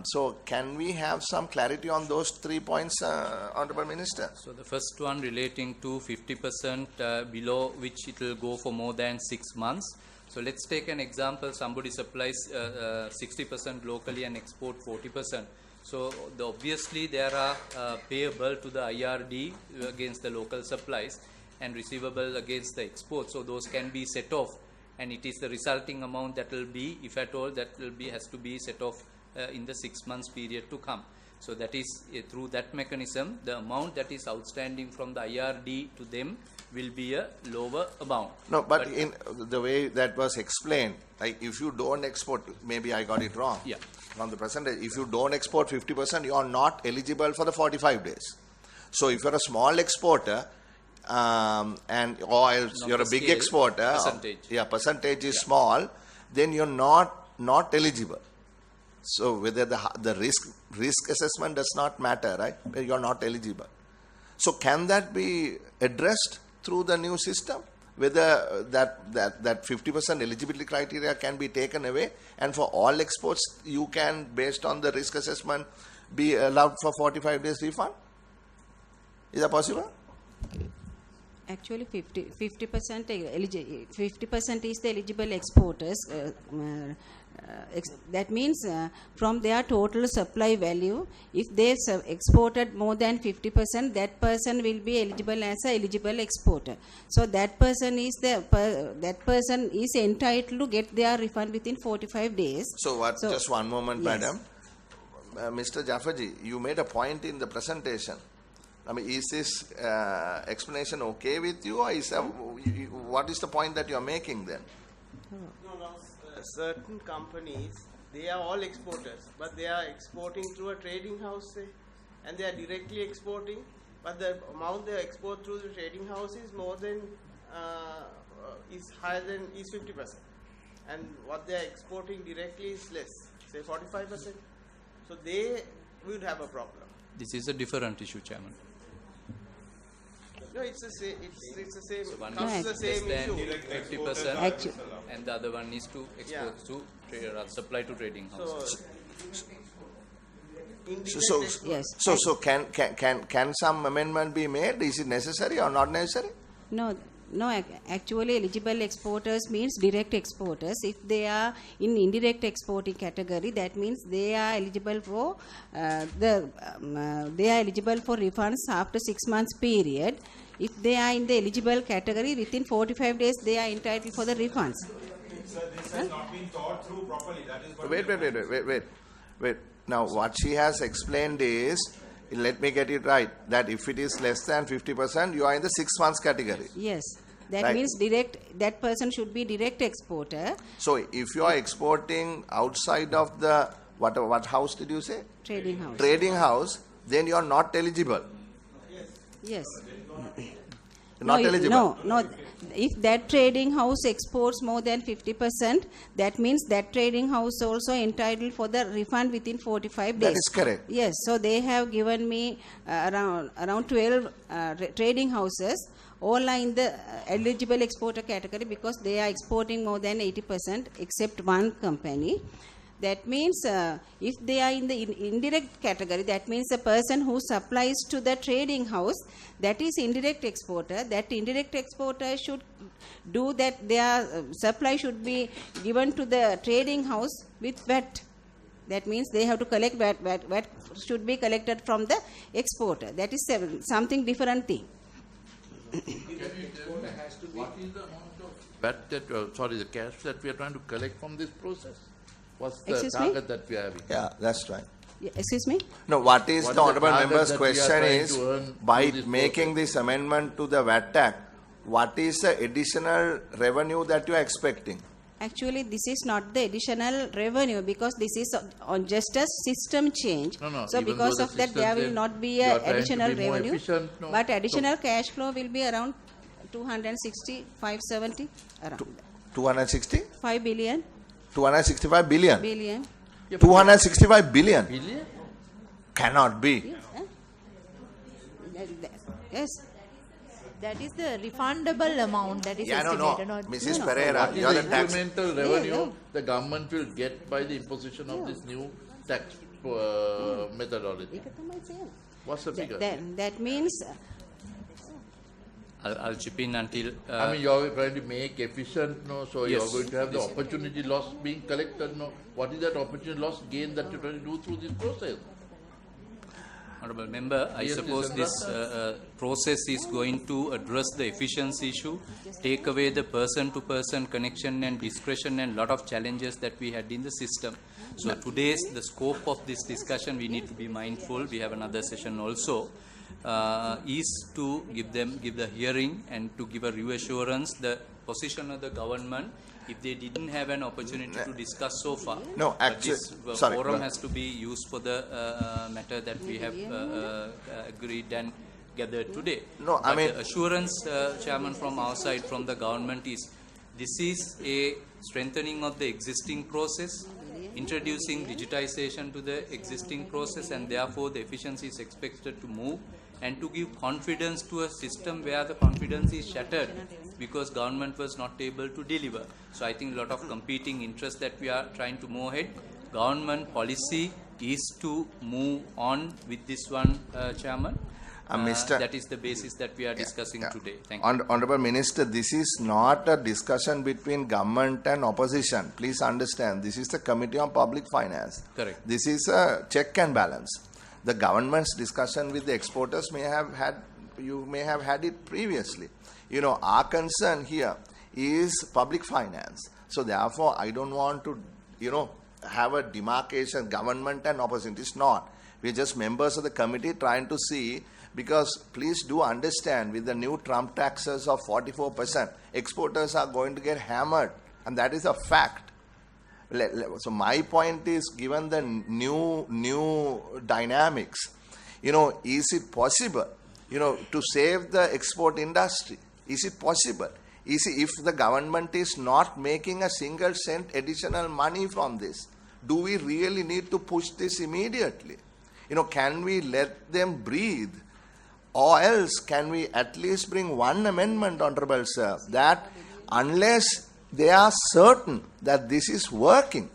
So can we have some clarity on those 3 points, Honorable Minister? So the first one relating to 50% below which it will go for more than 6 months. So let's take an example. Somebody supplies 60% locally and export 40%. So obviously there are payable to the IRD against the local supplies and receivable against the export. So those can be set off, and it is the resulting amount that will be, if at all, that will be has to be set off in the 6 months period to come. So that is through that mechanism, the amount that is outstanding from the IRD to them will be a lower amount. No, but in the way that was explained, like if you don't export, maybe I got it wrong. Yeah. From the percentage, if you don't export 50%, you are not eligible for the 45 days. So if you're a small exporter, or else you're a big exporter, percentage is small, then you're not eligible. So whether the risk assessment does not matter, right? You're not eligible. So can that be addressed through the new system? Whether that 50% eligibility criteria can be taken away, and for all exports you can, based on the risk assessment, be allowed for 45 days refund? Is that possible? Actually, 50% is the eligible exporters. That means from their total supply value, if they exported more than 50%, that person will be eligible as a eligible exporter. So that person is entitled to get their refund within 45 days. So just one moment, yes. Madam. Mr. Jaffarji, you made a point in the presentation. I mean, is this explanation okay with you, or what is the point that you are making then? Certain companies, they are all exporters, but they are exporting through a trading house, say, and they are directly exporting, but the amount they export through the trading house is more than, is higher than, is 50%. And what they are exporting directly is less, say 45%. So they would have a problem. This is a different issue, Chairman. No, it's the same. It's the same. So one comes is the same less than issue. 50%, and the other one is to export to supply to trading houses. So can some amendment be made? Is it necessary or not necessary? No, actually eligible exporters means direct exporters. If they are in indirect exporting category, that means they are eligible for refunds after 6 months period. If they are in the eligible category, within 45 days they are entitled for the refunds. So this has not been thought through properly. That is what Wait. Now what she has explained is, let me get it right, that if it is less than 50%, you are in the 6 months category. Yes. That right. means that person should be direct exporter. So if you are exporting outside of the, what house did you say? Trading house. Trading house, then you are not eligible. Yes. Not eligible. No. If that trading house exports more than 50%, that means that trading house also entitled for the refund within 45 days. That is correct. Yes, so they have given me around 12 trading houses. All are in the eligible exporter category because they are exporting more than 80% except one company. That means if they are in the indirect category, that means a person who supplies to the trading house, that is indirect exporter. That indirect exporter should do that their supply should be given to the trading house with VAT. That means they have to collect VAT. VAT should be collected from the exporter. That is something different thing. What is the amount of VAT that, the cash that we are trying to collect from this process? What's the target that we are having? Yeah, that's right. Excuse me? No, what is the honourable member's that we are question trying is, to earn by through this making this amendment to the VAT Act, what is the additional revenue that you are expecting? Actually, this is not the additional revenue because this is on just a system change. No, so even because though of the that, there system will change, not be you are a trying to additional be more revenue. efficient, no? But additional cash flow will be around 260, 570, around 260? 5 billion. 265 billion? Billion. 265 billion? Billion? Cannot be. Yes. That is the refundable amount that is No. estimated. Not Mrs. Pereira, What you is are the the tax. incremental revenue the government will get by the imposition of this new tax methodology? What's the figure? That means... I'll chip in until... I mean, you're trying to make efficient, no? So Yes. you're going to have the opportunity loss being collected, no? What is that opportunity loss gain that you're trying to do through this process? Honourable Member, I Yes, suppose Mr. this process is going to address the efficiency issue, take away the person-to-person connection and discretion and lot of challenges that we had in the system. So today's the scope of this discussion, we need to be mindful. We have another session also. Is to give the hearing and to give a reassurance the position of the government if they didn't have an opportunity to discuss so far. No, actually, this forum has to be used for the matter that we have agreed and gathered today. No, but I mean, the assurance, Chairman, from our side, from the government is this is a strengthening of the existing process, introducing digitization to the existing process, and therefore the efficiency is expected to move and to give confidence to a system where the confidence is shattered because government was not able to deliver. So I think a lot of competing interests that we are trying to move ahead. Government policy is to move on with this one, Chairman. That is the basis that we are discussing today. Thank you. Honourable Minister, this is not a discussion between government and opposition. Please understand, this is the Committee on Public Finance. Correct. This is a check and balance. The government's discussion with the exporters you may have had it previously. You know, our concern here is public finance. So therefore, I don't want to, have a demarcation, government and opposition. It's not. We're just members of the committee trying to see, because please do understand, with the new Trump taxes of 44%, exporters are going to get hammered, and that is a fact. So my point is, given the new dynamics, is it possible, to save the export industry? Is it possible? If the government is not making a single cent additional money from this, do we really need to push this immediately? Can we let them breathe? Or else, can we at least bring one amendment, Honourable Sir, that unless they are certain that this is working,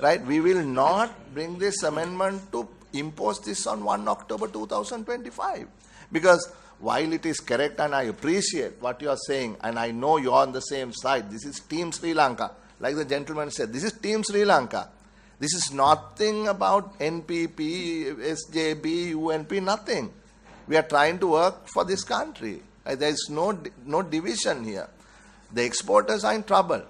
right, we will not bring this amendment to impose this on 1 October 2025. Because while it is correct and I appreciate what you are saying, and I know you are on the same side, this is Team Sri Lanka. Like the gentleman said, this is Team Sri Lanka. This is nothing about NPP, SJB, UNP, nothing. We are trying to work for this country. There is no division here. The exporters are in trouble.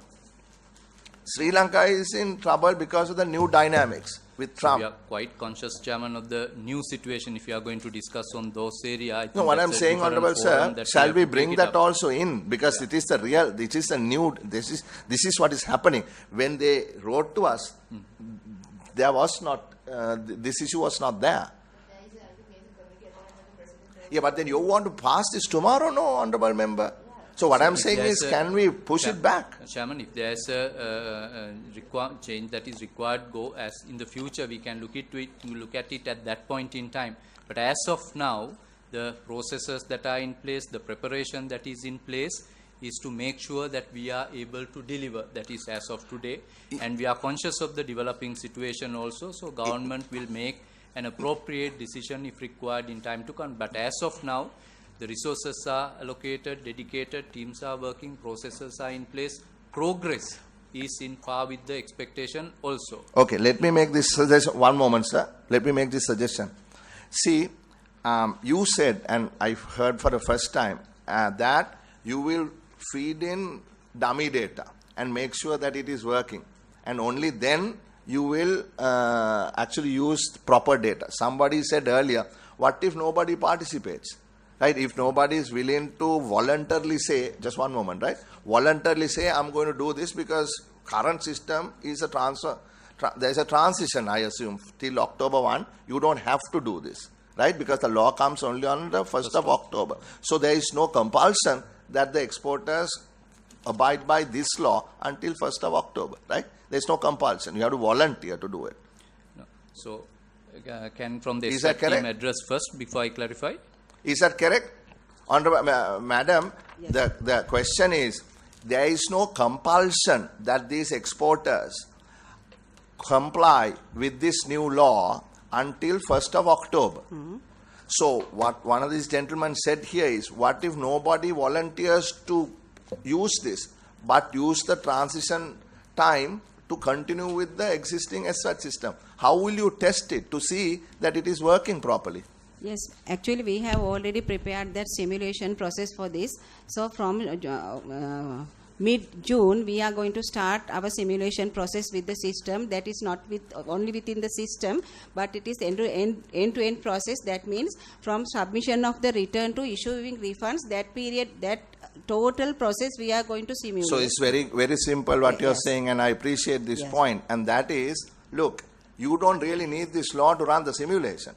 Sri Lanka is in trouble because of the new dynamics with Trump. We are quite conscious, Chairman, of the new situation. If you are going to discuss on those areas, no, what I'm saying, Honourable Sir, shall we bring that also in? Because it is the real, this is the new, this is what is happening. When they wrote to us, there was not, this issue was not there. Yeah, but then you want to pass this tomorrow, no, honorable member? So what I'm saying is, can we push it back? Chairman, if there's a change that is required, go as in the future, we can look at it at that point in time. But as of now, the processes that are in place, the preparation that is in place, is to make sure that we are able to deliver. That is as of today, and we are conscious of the developing situation also. So government will make an appropriate decision if required in time to come. But as of now, the resources are allocated, dedicated, teams are working, processes are in place, progress is in par with the expectation also. Okay, let me make this suggestion. One moment, sir. Let me make this suggestion. See, you said, and I've heard for the first time, that you will feed in dummy data and make sure that it is working. And only then you will actually use proper data. Somebody said earlier, what if nobody participates? Right? If nobody is willing to voluntarily say, just one moment, right? Voluntarily say, I'm going to do this because current system is a transfer. There is a transition, I assume, till October 1. You don't have to do this, right? Because the law comes only on the 1st of October. So there is no compulsion that the exporters abide by this law until 1st of October, right? There is no compulsion. You have to volunteer to do it. No. So, can from the SVAT team address first before I clarify? Is that correct? Honorable Madam, yes. The question is, there is no compulsion that these exporters comply with this new law until 1st of October. Mm-hmm. So what one of these gentlemen said here is, what if nobody volunteers to use this, but use the transition time to continue with the existing SVAT system? How will you test it to see that it is working properly? Yes, actually we have already prepared that simulation process for this. So from mid-June, we are going to start our simulation process with the system. That is not only within the system, but it is end-to-end process. That means from submission of the return to issuing refunds, that period, that total process we are going to simulate. So it's very, very simple what you're saying, and I appreciate this point. And that is, look, you don't really need this law to run the simulation.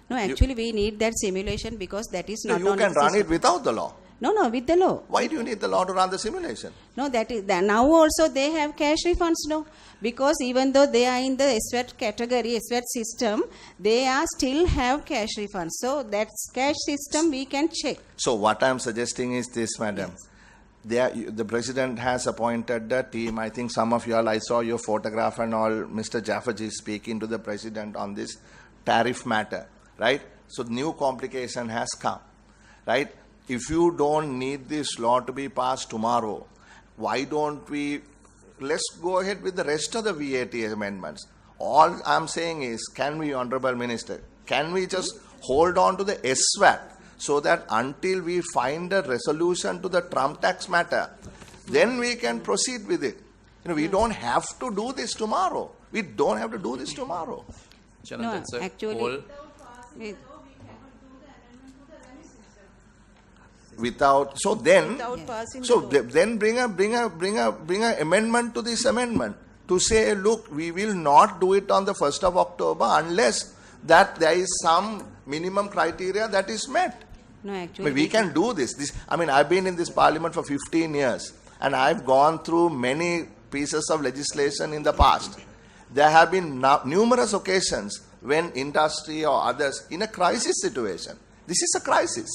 No, actually we need that simulation because that is not you can run it without the law. No, with the law. Why do you need the law to run the simulation? No, now also they have cash refunds, no. Because even though they are in the SVAT category, SVAT system, they are still have cash refunds. So that cash system we can check. So what I am suggesting is this, madam. Yes. The president has appointed the team. I think some of you all, I saw your photograph and all, Mr. Jafferji speaking to the president on this tariff matter, right? So new complication has come, right? If you don't need this law to be passed tomorrow, why don't we, let's go ahead with the rest of the VAT amendments. All I'm saying is, can we, Honorable Minister, can we just hold on to the SVAT so that until we find a resolution to the Trump tax matter, then we can proceed with it. We don't have to do this tomorrow. We don't have to do this tomorrow. No, actually, then bring a amendment to this amendment to say, look, we will not do it on the 1st of October unless that there is some minimum criteria that is met. No, actually, we can do this. I've been in this parliament for 15 years and I've gone through many pieces of legislation in the past. There have been numerous occasions when industry or others in a crisis situation. This is a crisis.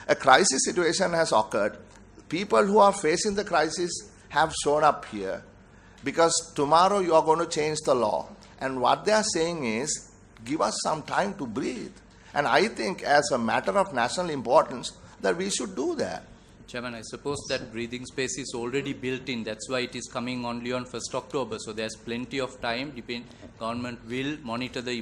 A crisis situation has occurred. People who are facing the crisis have shown up here because tomorrow you are going to change the law. And what they are saying is, give us some time to breathe. And I think as a matter of national importance that we should do that. Chairman, I suppose that breathing space is already built in. That's why it is coming only on 1st October. So there's plenty of time. Government will monitor the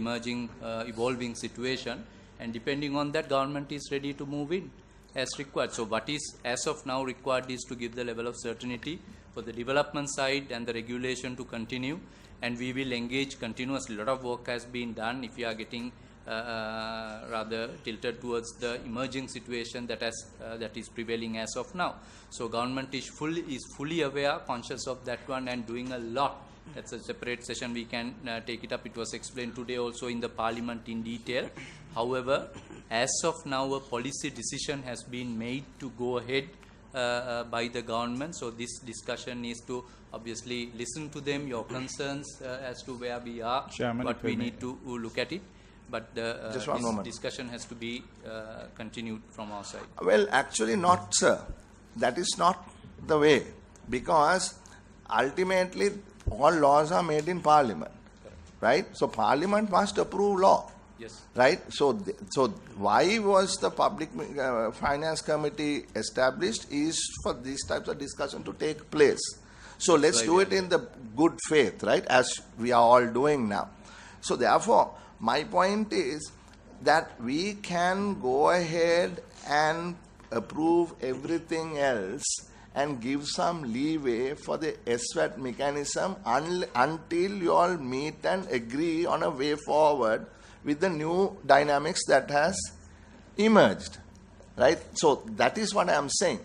evolving situation. And depending on that, government is ready to move in as required. So what is as of now required is to give the level of certainty for the development side and the regulation to continue. And we will engage continuously. A lot of work has been done. If you are getting rather tilted towards the emerging situation that is prevailing as of now. So government is fully aware, conscious of that one, and doing a lot. That's a separate session. We can take it up. It was explained today also in the parliament in detail. However, as of now, a policy decision has been made to go ahead by the government. So this discussion is to obviously listen to them, your concerns as to where we are, Chairman, but we need to look at it. But Just one moment. discussion has to be continued from our side. Well, actually not, sir. That is not the way, because ultimately all laws are made in Parliament, right? So Parliament must approve law. Yes. Right? So, so why was the Public Finance Committee established is for these types of discussion to take place. So let's do it in the good faith, right? As we are all doing now. So therefore, my point is that we can go ahead and approve everything else and give some leeway for the SVAT mechanism until you all meet and agree on a way forward with the new dynamics that has emerged, right? So that is what I am saying.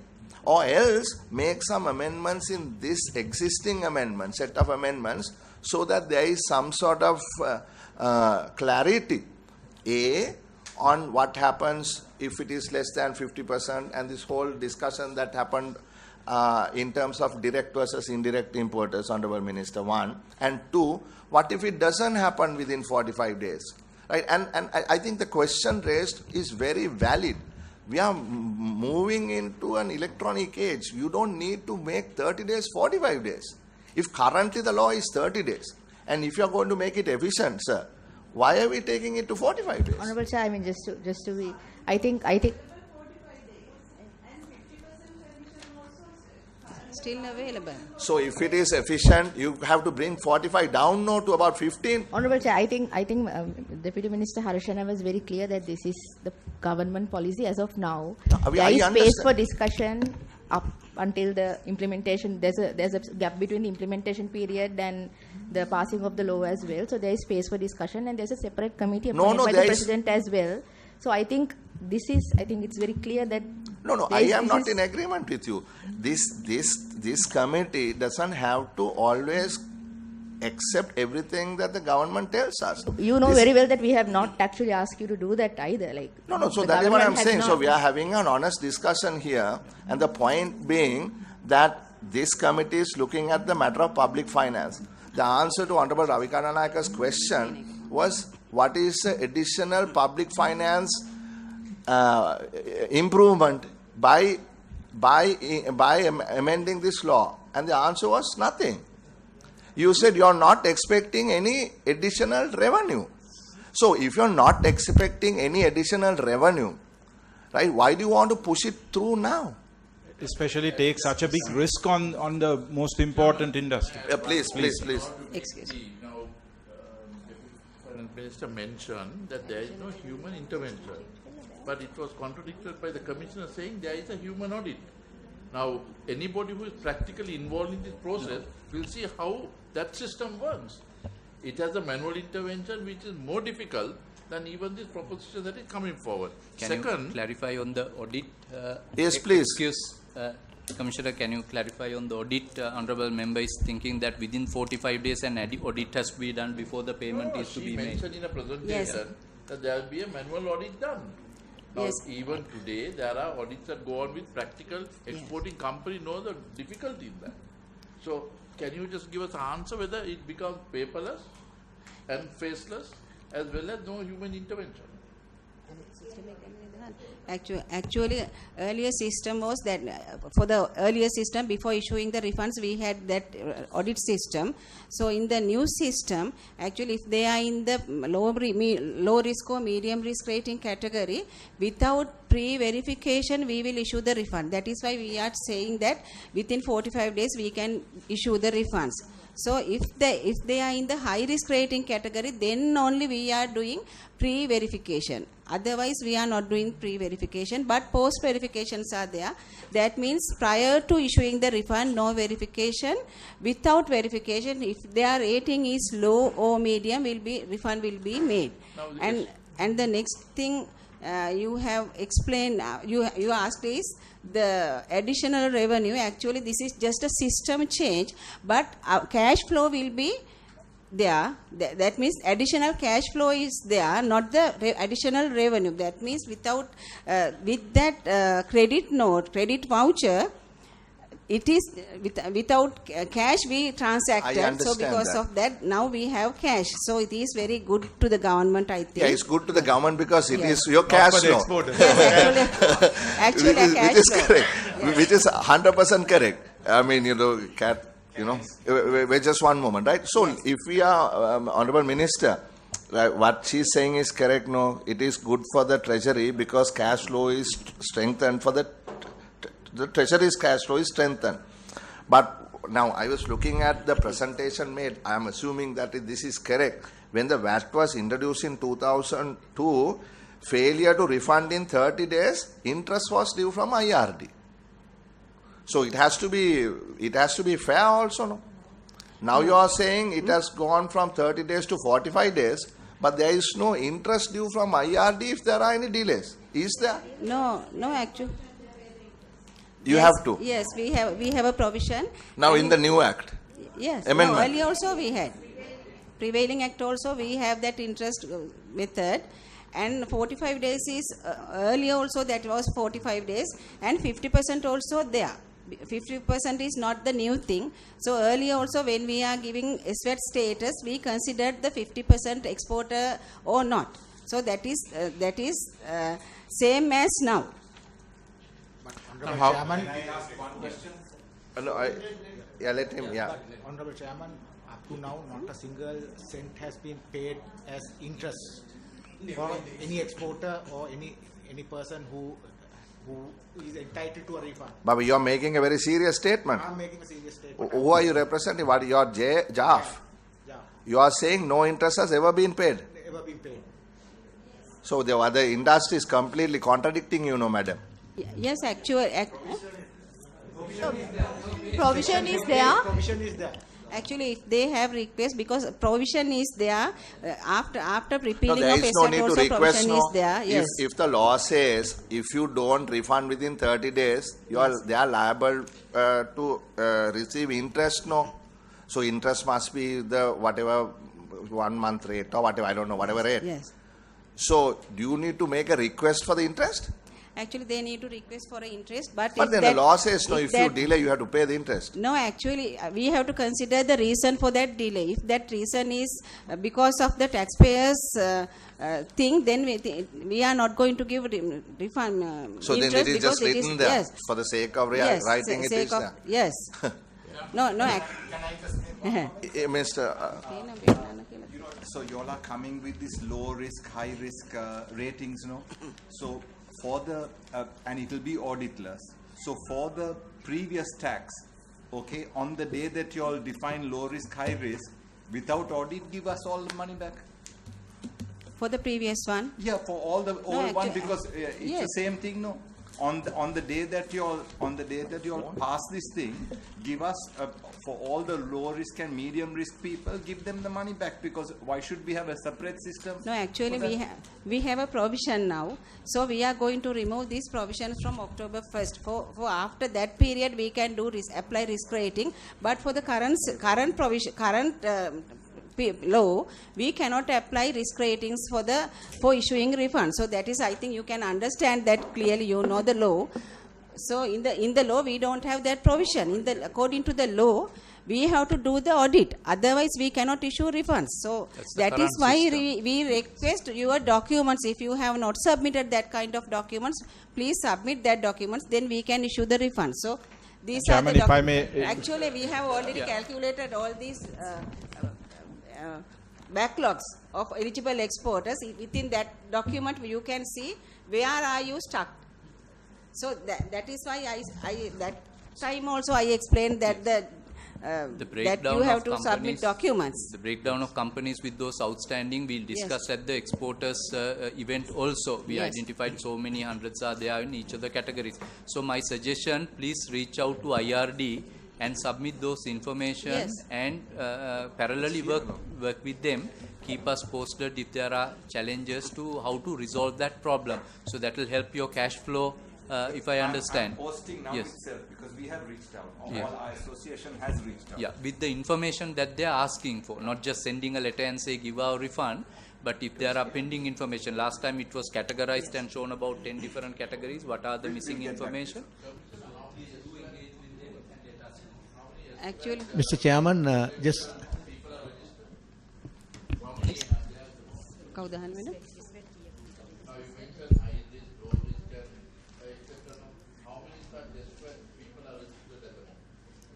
Or else make some amendments in this existing amendment, set of amendments, so that there is some sort of clarity, on what happens if it is less than 50%, and this whole discussion that happened in terms of direct versus indirect importers, Honorable Minister, 1. And 2, what if it doesn't happen within 45 days? Right? And I think the question raised is very valid. We are moving into an electronic age. You don't need to make 30 days, 45 days. If currently the law is 30 days, and if you are going to make it efficient, sir, why are we taking it to 45 days? Honorable Chair, I mean, just to be, I think. Still available. So if it is efficient, you have to bring 45 down now to about 15. Honorable Chair, I think Deputy Minister Harshana was very clear that this is the government policy as of now. There is space for discussion up until the implementation. There's a gap between the implementation period and the passing of the law as well. So there is space for discussion, and there's a separate committee appointed by the President as well. So I think it's very clear that. No, I am not in agreement with you. This committee doesn't have to always accept everything that the government tells us. You know very well that we have not actually asked you to do that either. No, so that is what I'm saying. So we are having an honest discussion here, and the point being that this committee is looking at the matter of public finance. The answer to Honorable Ravikanta Nayaka's question was, what is the additional public finance improvement by amending this law? And the answer was nothing. You said you are not expecting any additional revenue. So if you are not expecting any additional revenue, right, why do you want to push it through now? Especially take such a big risk on the most important industry. Please. Excuse me. Now, the Minister mentioned that there is no human intervention, but it was contradicted by the Commissioner saying there is a human audit. Now, anybody who is practically involved in this process will see how that system works. It has a manual intervention which is more difficult than even this proposition that is coming forward. Can you clarify on the audit? Yes, please. Commissioner, can you clarify on the audit? Honorable member is thinking that within 45 days an audit has to be done before the payment is to be made. She mentioned in a presentation that there will be a manual audit done. Now, even today, there are audits that go on with practical exporting company know the difficulty in that. So, can you just give us an answer whether it becomes paperless and faceless as well as no human intervention? Actually, earlier system was that for the earlier system, before issuing the refunds, we had that audit system. So in the new system, actually, if they are in the low risk or medium risk rating category, without pre-verification, we will issue the refund. That is why we are saying that within 45 days, we can issue the refunds. So if they are in the high risk rating category, then only we are doing pre-verification. Otherwise, we are not doing pre-verification, but post-verifications are there. That means prior to issuing the refund, no verification. Without verification, if their rating is low or medium, refund will be made. And the next thing you have explained, you asked is the additional revenue. Actually, this is just a system change, but cash flow will be there. That means additional cash flow is there, not the additional revenue. That means without with that credit note, credit voucher, it is without cash we transacted. So because of that, now we have cash. So it is very good to the government, I think. Yeah, it's good to the government because it is your cash flow. Yes, actually a cash which is flow. correct. Yeah. Which is 100% correct. I mean, wait just one moment, right? So if we are, Honorable Minister, what she's saying is correct, no? It is good for the treasury because cash flow is strengthened for the treasury's cash flow is strengthened. But now I was looking at the presentation made. I am assuming that this is correct. When the VAT was introduced in 2002, failure to refund in 30 days, interest was due from IRD. So it has to be fair also, no? Now you are saying it has gone from 30 days to 45 days, but there is no interest due from IRD if there are any delays. Is there? No, actually. You have to. Yes, we have a provision. Now in the new act. Yes. Amendment. No, earlier also we had. Prevailing act also we have that interest method. And 45 days is earlier also that was 45 days and 50% also there. 50% is not the new thing. So earlier also when we are giving SVAT status, we considered the 50% exporter or not. So that is same as now. Honorable Chairman, can I ask one question? Let him. Yeah. Honorable Chairman, up to now, not a single cent has been paid as interest for any exporter or any person who is entitled to a refund. But you are making a very serious statement. I am making a serious statement. Who are you representing? What your JAF? Yeah. You are saying no interest has ever been paid. Ever been paid. So the other industry is completely contradicting you, no, madam. Yes, actually. Provision is there. Provision is there. Actually, if they have request, because provision is there after repealing there of is no SVAT need to also request. provision is there. Yes. If the law says if you don't refund within 30 days, they are liable to receive interest. No, so interest must be the whatever 1 month rate or whatever, I don't know, whatever rate. Yes. So do you need to make a request for the interest? Actually, they need to request for an interest, but then the law says no. If you delay, you have to pay the interest. No, actually, we have to consider the reason for that delay. If that reason is because of the taxpayers' thing, then we are not going to give refund. So then it is just written there, yes, for the sake of writing it is there. Yes. No. Can I just Mr. So you all are coming with this low risk, high risk ratings, no? So for the and it will be auditless. So for the previous tax, okay, on the day that you all define low risk, high risk, without audit, give us all the money back. For the previous one? Yeah, for all the old one, because it's yes, the same thing, no? On the day that you all pass this thing, give us for all the low risk and medium risk people, give them the money back, because why should we have a separate system? No, actually we have a provision now, so we are going to remove these provisions from October 1st. For after that period we can do apply risk rating, but for the current law, we cannot apply risk ratings for issuing refunds. So that is, I think you can understand that clearly. You know the law. So in the law we don't have that provision. According to the law, we have to do the audit. Otherwise, we cannot issue refunds. So that is why we request your documents. If you have not submitted that kind of documents, please submit that documents. Then we can issue the refunds. So these Chairman, are the if I may, actually we have already calculated all these backlogs of eligible exporters. Within that document you can see where are you stuck. So that is why I that time also I explained that that you have to submit documents. The breakdown of companies with those outstanding we'll discuss at the exporters event also. We identified so many hundreds are there in each of the categories. So my suggestion, please reach out to IRD and submit those information and parallelly work with them. Keep us posted if there are challenges to how to resolve that problem. So that will help your cash flow if I understand. Posting now Yes. itself, because we have reached out. All Yeah. our association has reached out. Yeah, with the information that they are asking for, not just sending a letter and say give our refund, but if there are pending information. Last time it was categorized and shown about 10 different categories. What are the missing information? Actually, Mr. Chairman, just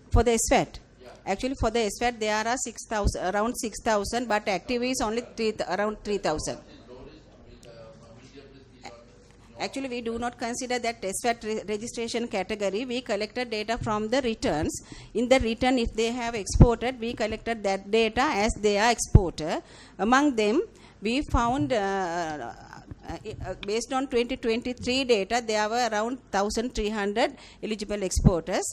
for the SVAT. Actually, for the SVAT, there are 6,000, around 6,000, but active is only around 3,000. Actually, we do not consider that SVAT registration category. We collected data from the returns. In the return, if they have exported, we collected that data as they are exporter. Among them, we found, based on 2023 data, there were around 1,300 eligible exporters.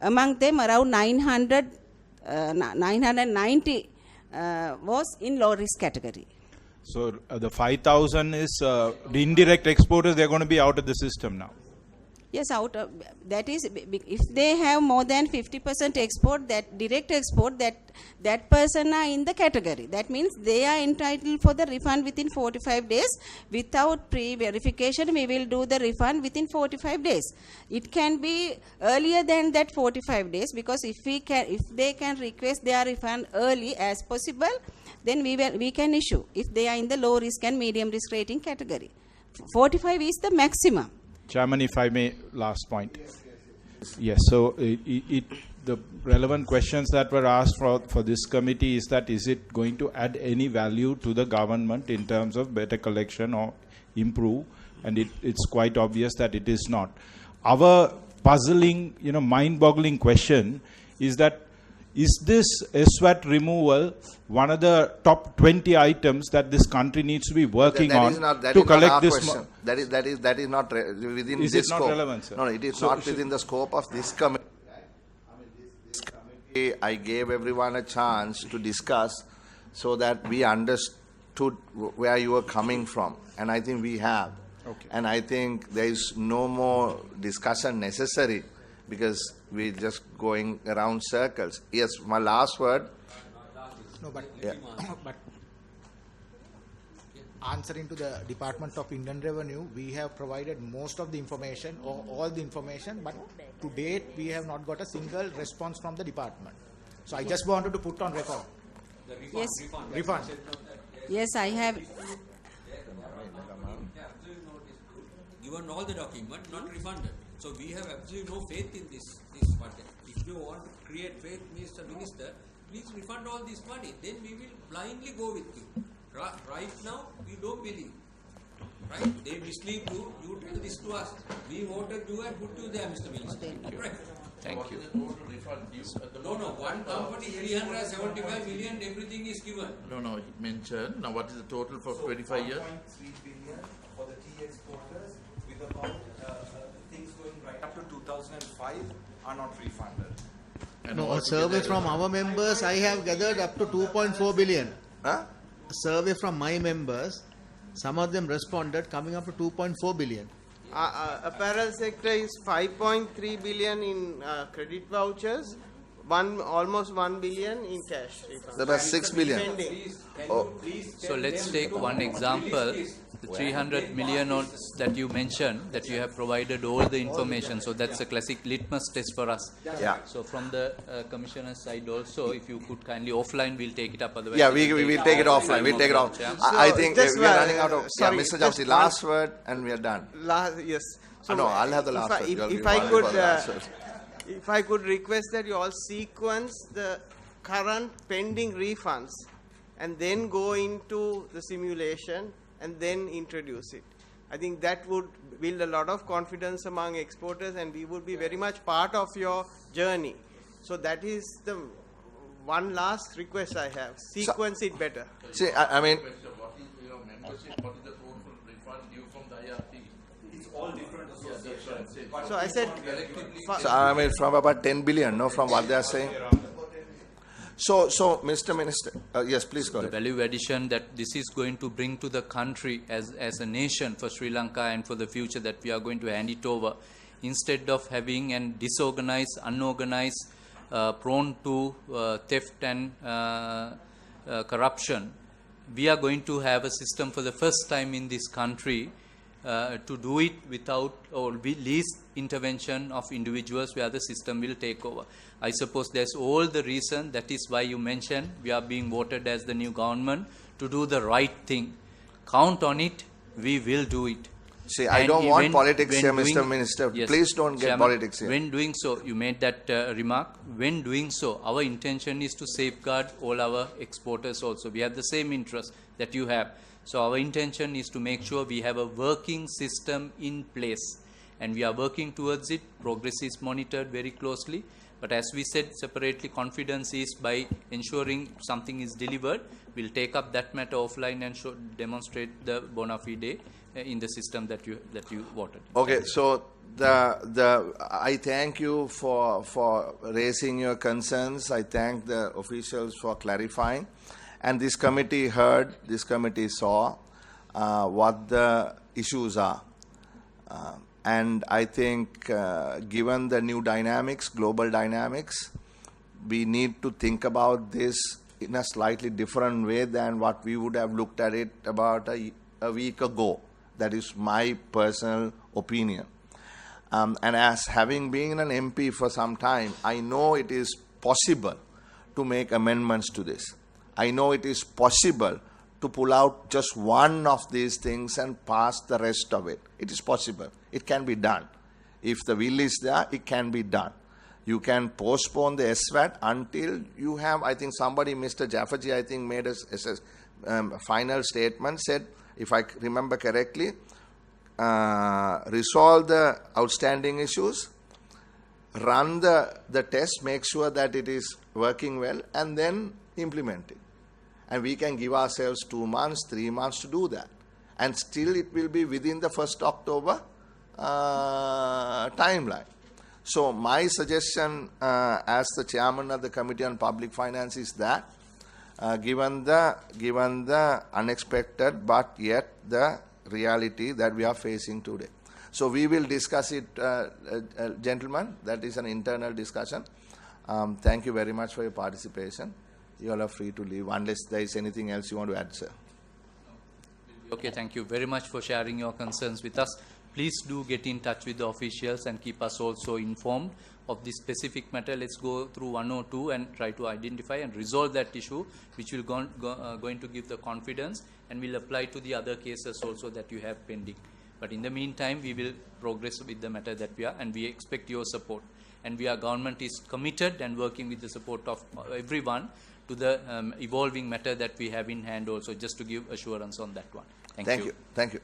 Among them, around 990 was in low risk category. So the 5,000 is the indirect exporters. They're going to be out of the system now. Yes, that is, if they have more than 50% export, that direct export, that person are in the category. That means they are entitled for the refund within 45 days. Without pre-verification, we will do the refund within 45 days. It can be earlier than that 45 days, because if they can request their refund early as possible, then we can issue if they are in the low risk and medium risk rating category. 45 is the maximum. Chairman, if I may, last point. Yes, so the relevant questions that were asked for this committee is that, is it going to add any value to the government in terms of better collection or improve? And it's quite obvious that it is not. Our puzzling, mind-boggling question is that, is this SVAT removal one of the top 20 items that this country needs to be working on to collect this? That is not within is this it not scope. Relevant, sir? No, it is not within the scope of this committee. This committee, I gave everyone a chance to discuss so that we understood where you were coming from, and I think we have. Okay. And I think there is no more discussion necessary, because we're just going around circles. Yes, my last word. No, but, Yeah. but answering to the Department of Indian Revenue, we have provided most of the information or all the information, but to date we have not got a single response from the department. So I just wanted to put on record. The refund, Yes. Refund. Yes, I have. Given all the document, not refunded. So we have absolutely no faith in this budget. If you want to create faith, Mr. Minister, please refund all this money. Then we will blindly go with you. Right now, we don't believe. Right? They mislead you. You tell this to us. We voted you and put you there, Mr. Minister. Correct. Thank you. No, one company, 375 million, everything is given. No, he mentioned. Now, what is the total for 25 years? 1.3 billion for the tea exporters, with about things going right up to 2005 are not refunded. And no, all a survey together- from our members, I have gathered up to 2.4 billion. Huh? A survey from my members, some of them responded, coming up to 2.4 billion. Apparel sector is 5.3 billion in credit vouchers, almost 1 billion in cash. There are 6 billion. Oh. So let's take one example. The 300 million notes that you mentioned, that you have provided all the information. So that's a classic litmus test for us. Yeah. So from the commissioner's side also, if you could kindly offline, we'll take it up. Otherwise, Yeah, we will take it offline. We'll take it off. I think we are running out of. Yeah, Mr. Jamsi, last word, and we are done. Yes. So No, I'll have the last word. You'll If give I one could, for the last word. if I could request that you all sequence the current pending refunds and then go into the simulation and then introduce it. I think that would build a lot of confidence among exporters, and we would be very much part of your journey. So that is the one last request I have. Sequence it better. See, I mean, What is your membership? What is the total refund due from the IRT? It's all different associations. So I said, so I mean, from about 10 billion, no, from what they are saying. So, Mr. Minister, yes, please go The ahead. value addition that this is going to bring to the country as a nation for Sri Lanka and for the future, that we are going to hand it over, instead of having an disorganized, unorganized, prone to theft and corruption, we are going to have a system for the first time in this country to do it without or least intervention of individuals, where the system will take over. I suppose that's all the reason. That is why you mentioned we are being voted as the new government to do the right thing. Count on it. We will do it. See, I don't want politics here, Mr. Minister. Yes, Please don't get Chairman, politics here. When doing so, you made that remark. When doing so, our intention is to safeguard all our exporters also. We have the same interest that you have. So our intention is to make sure we have a working system in place. And we are working towards it. Progress is monitored very closely. But as we said separately, confidence is by ensuring something is delivered. We'll take up that matter offline and demonstrate the bona fide in the system that you voted. Okay, so I thank you for raising your concerns. I thank the officials for clarifying. And this committee heard, this committee saw what the issues are. And I think given the new dynamics, global dynamics, we need to think about this in a slightly different way than what we would have looked at it about a week ago. That is my personal opinion. And as having been an MP for some time, I know it is possible to make amendments to this. I know it is possible to pull out just one of these things and pass the rest of it. It is possible. It can be done. If the will is there, it can be done. You can postpone the SVAT until you have, I think somebody, Mr. Jafferji, I think made a final statement, said, if I remember correctly, resolve the outstanding issues, run the test, make sure that it is working well, and then implement it. And we can give ourselves 2 months, 3 months to do that. And still it will be within the 1st October timeline. So my suggestion as the chairman of the Committee on Public Finance is that given the unexpected but yet the reality that we are facing today. So we will discuss it, gentlemen. That is an internal discussion. Thank you very much for your participation. You all are free to leave unless there is anything else you want to add, sir. Okay, thank you very much for sharing your concerns with us. Please do get in touch with the officials and keep us also informed of this specific matter. Let's go through 102 and try to identify and resolve that issue, which will going to give the confidence and will apply to the other cases also that you have pending. But in the meantime, we will progress with the matter that we are, and we expect your support. And government is committed and working with the support of everyone to the evolving matter that we have in hand also, just to give assurance on that one. Thank you. Thank you.